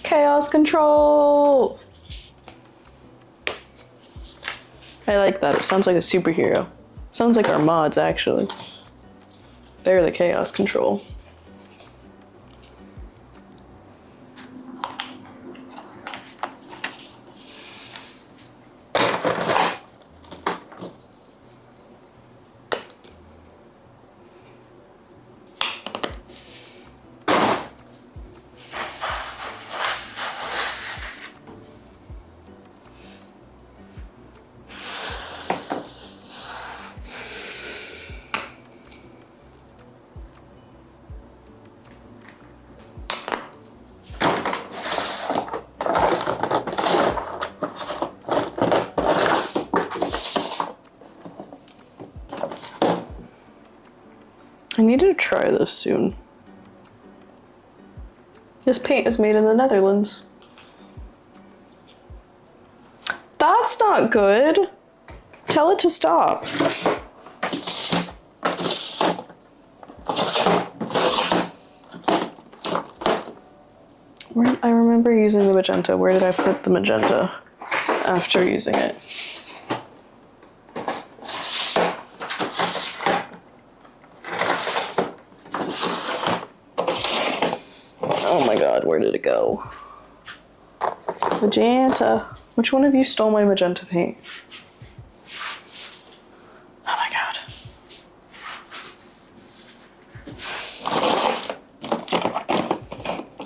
Chaos Control! I like that, it sounds like a superhero. Sounds like our mods, actually. They're the Chaos Control. I need to try this soon. This paint is made in the Netherlands. That's not good. Tell it to stop. I remember using the magenta. Where did I put the magenta after using it? Oh my god, where did it go? Magenta. Which one of you stole my magenta paint? Oh my god.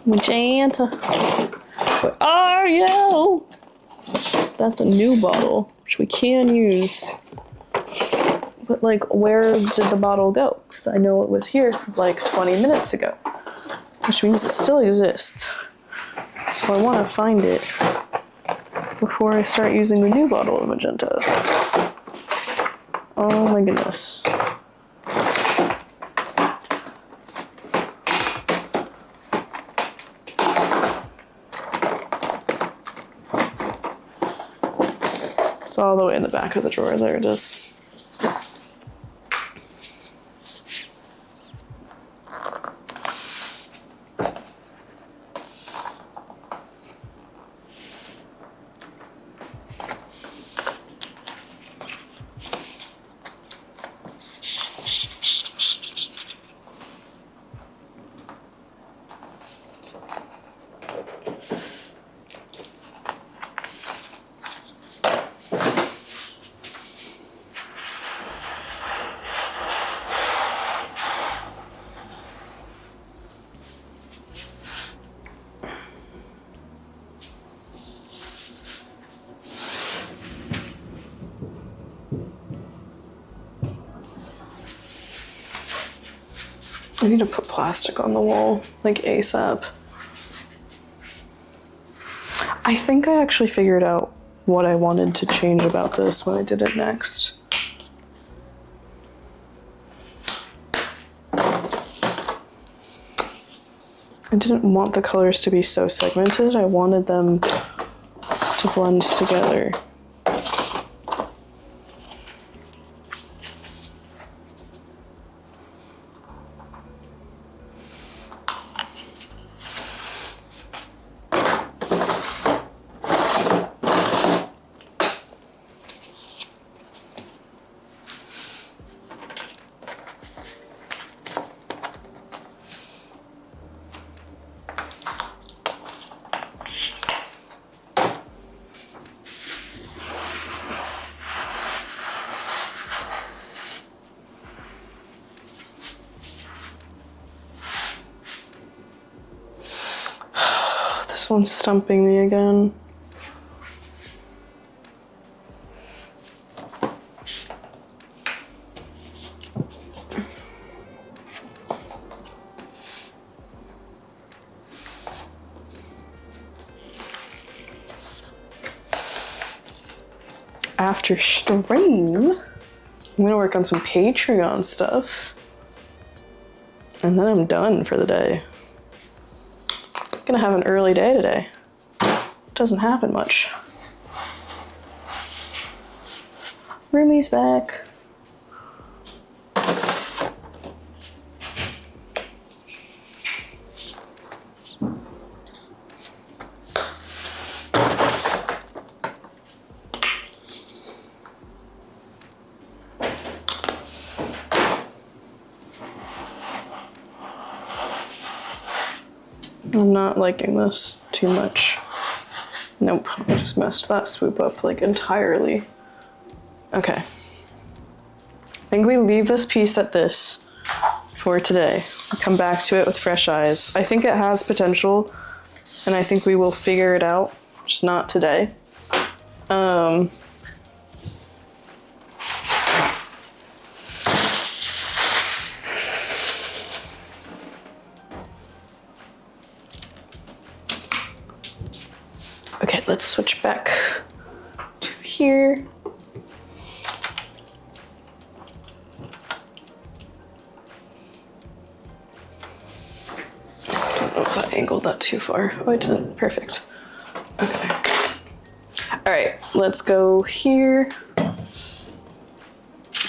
Magenta. Where are you? That's a new bottle, which we can use. But like, where did the bottle go? Because I know it was here like 20 minutes ago. Which means it still exists. So I want to find it before I start using the new bottle of magenta. Oh my goodness. It's all the way in the back of the drawer. There it is. I need to put plastic on the wall, like ASAP. I think I actually figured out what I wanted to change about this when I did it next. I didn't want the colors to be so segmented. I wanted them to blend together. This one's stumping me again. After stream, I'm gonna work on some Patreon stuff. And then I'm done for the day. Gonna have an early day today. Doesn't happen much. Roomie's back. I'm not liking this too much. Nope, I just messed that swoop up like entirely. Okay. I think we leave this piece at this for today. Come back to it with fresh eyes. I think it has potential, and I think we will figure it out, just not today. Okay, let's switch back to here. I don't know if I angled that too far. Oh, I didn't. Perfect. Okay. All right, let's go here.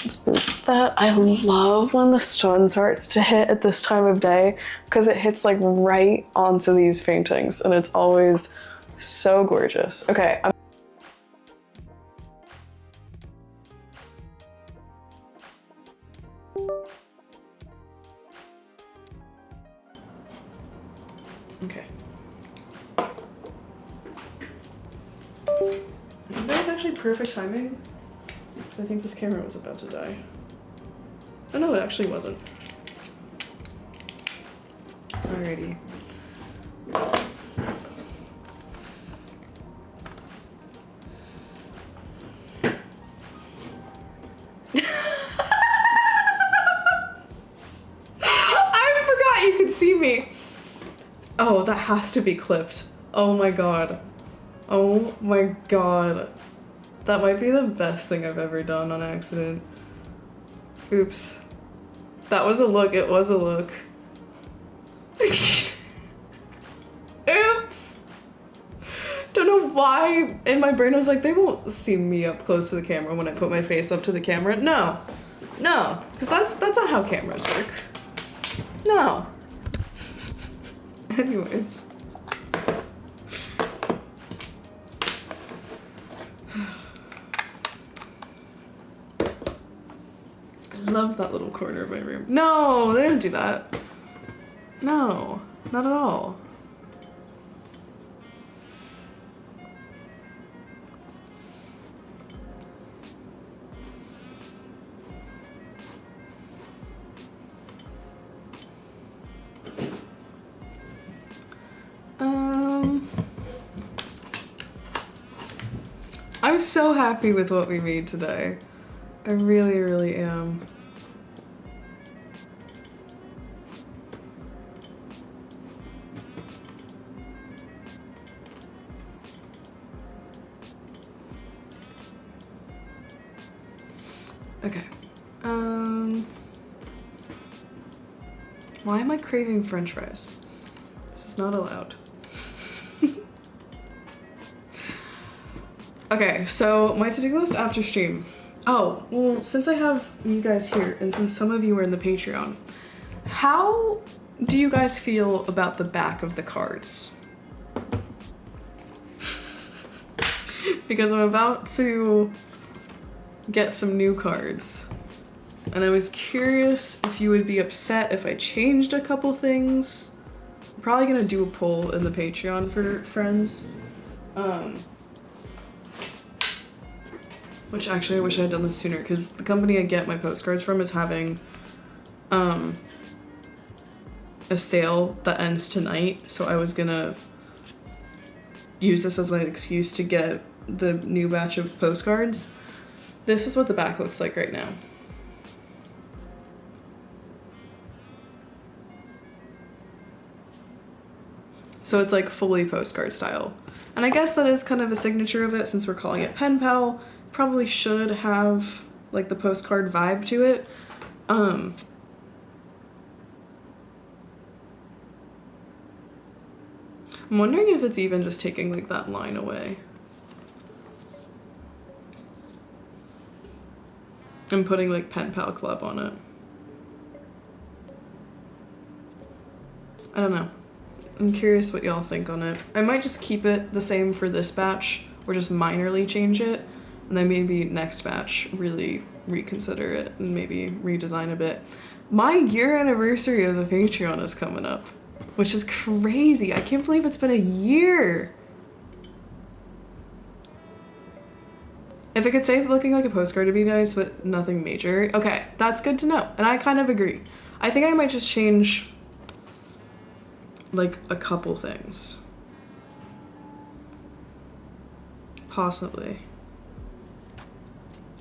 Let's move that. I love when the sun starts to hit at this time of day because it hits like right onto these paintings and it's always so gorgeous. Okay. Okay. That was actually perfect timing because I think this camera was about to die. Oh no, it actually wasn't. Alrighty. See me. Oh, that has to be clipped. Oh my god. Oh my god. That might be the best thing I've ever done on accident. Oops. That was a look. It was a look. Oops. Don't know why in my brain I was like, they won't see me up close to the camera when I put my face up to the camera. No. No. Because that's not how cameras work. No. Anyways. I love that little corner of my room. No, they don't do that. No, not at all. I'm so happy with what we made today. I really, really am. Why am I craving French fries? This is not allowed. Okay, so my to-do list after stream. Oh, well, since I have you guys here, and since some of you are in the Patreon, how do you guys feel about the back of the cards? Because I'm about to get some new cards, and I was curious if you would be upset if I changed a couple things. I'm probably gonna do a poll in the Patreon for friends. Which actually I wish I had done this sooner, because the company I get my postcards from is having a sale that ends tonight, so I was gonna use this as my excuse to get the new batch of postcards. This is what the back looks like right now. So it's like fully postcard style. And I guess that is kind of a signature of it since we're calling it Pen Pal. Probably should have like the postcard vibe to it. I'm wondering if it's even just taking like that line away. I'm putting like Pen Pal Club on it. I don't know. I'm curious what y'all think on it. I might just keep it the same for this batch or just minorly change it, and then maybe next batch really reconsider it and maybe redesign a bit. My year anniversary of the Patreon is coming up, which is crazy. I can't believe it's been a year. If it could save looking like a postcard to be nice, but nothing major. Okay, that's good to know, and I kind of agree. I think I might just change like a couple things. Possibly.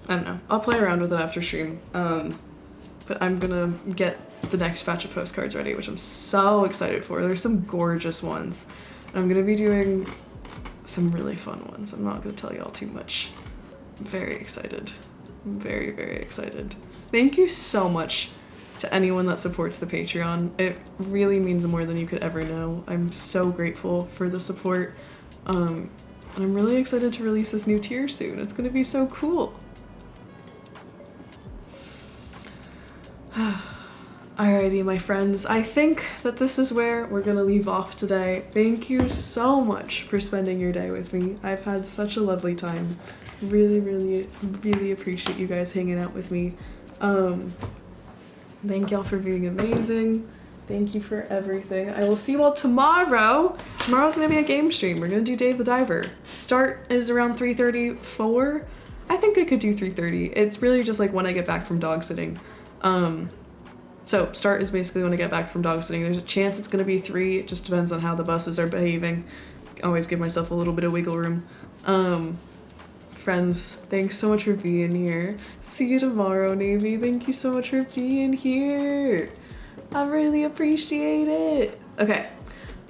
I don't know. I'll play around with it after stream. But I'm gonna get the next batch of postcards ready, which I'm so excited for. There's some gorgeous ones. And I'm gonna be doing some really fun ones. I'm not gonna tell y'all too much. I'm very excited. I'm very, very excited. Thank you so much to anyone that supports the Patreon. It really means more than you could ever know. I'm so grateful for the support. And I'm really excited to release this new tier soon. It's gonna be so cool. Alrighty, my friends. I think that this is where we're gonna leave off today. Thank you so much for spending your day with me. I've had such a lovely time. Really, really, really appreciate you guys hanging out with me. Thank y'all for being amazing. Thank you for everything. I will see you all tomorrow. Tomorrow's gonna be a game stream. We're gonna do Dave the Diver. Start is around 3:34. I think I could do 3:30. It's really just like when I get back from dog sitting. So start is basically when I get back from dog sitting. There's a chance it's gonna be 3. It just depends on how the buses are behaving. Always give myself a little bit of wiggle room. Friends, thanks so much for being here. See you tomorrow, Navy. Thank you so much for being here. I really appreciate it. Okay,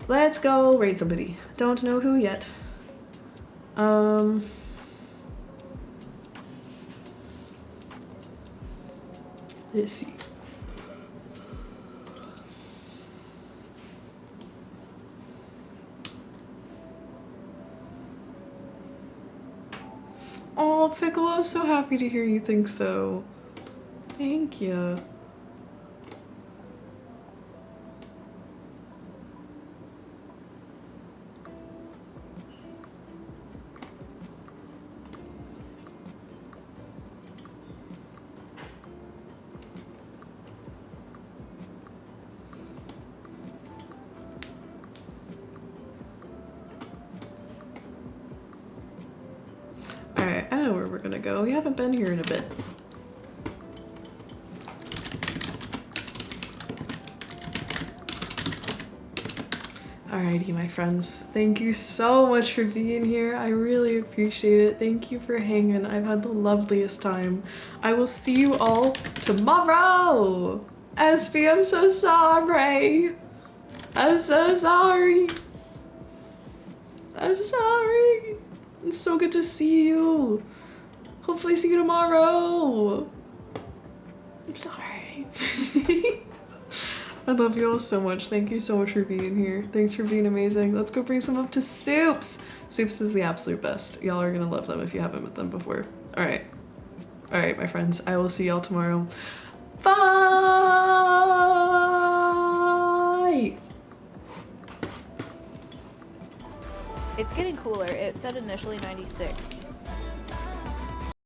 let's go raid somebody. Don't know who yet. Let's see. Oh, Pickle, I'm so happy to hear you think so. Thank you. Alright, I know where we're gonna go. We haven't been here in a bit. Alrighty, my friends. Thank you so much for being here. I really appreciate it. Thank you for hanging. I've had the loveliest time. I will see you all tomorrow. SB, I'm so sorry. I'm so sorry. I'm sorry. It's so good to see you. Hopefully see you tomorrow. sorry. I love you all so much. Thank you so much for being here. Thanks for being amazing. Let's go bring some up to Soups. Soups is the absolute best. Y'all are gonna love them if you haven't met them before. Alright. Alright, my friends. I will see y'all tomorrow. Bye! It's getting cooler. It said initially 96.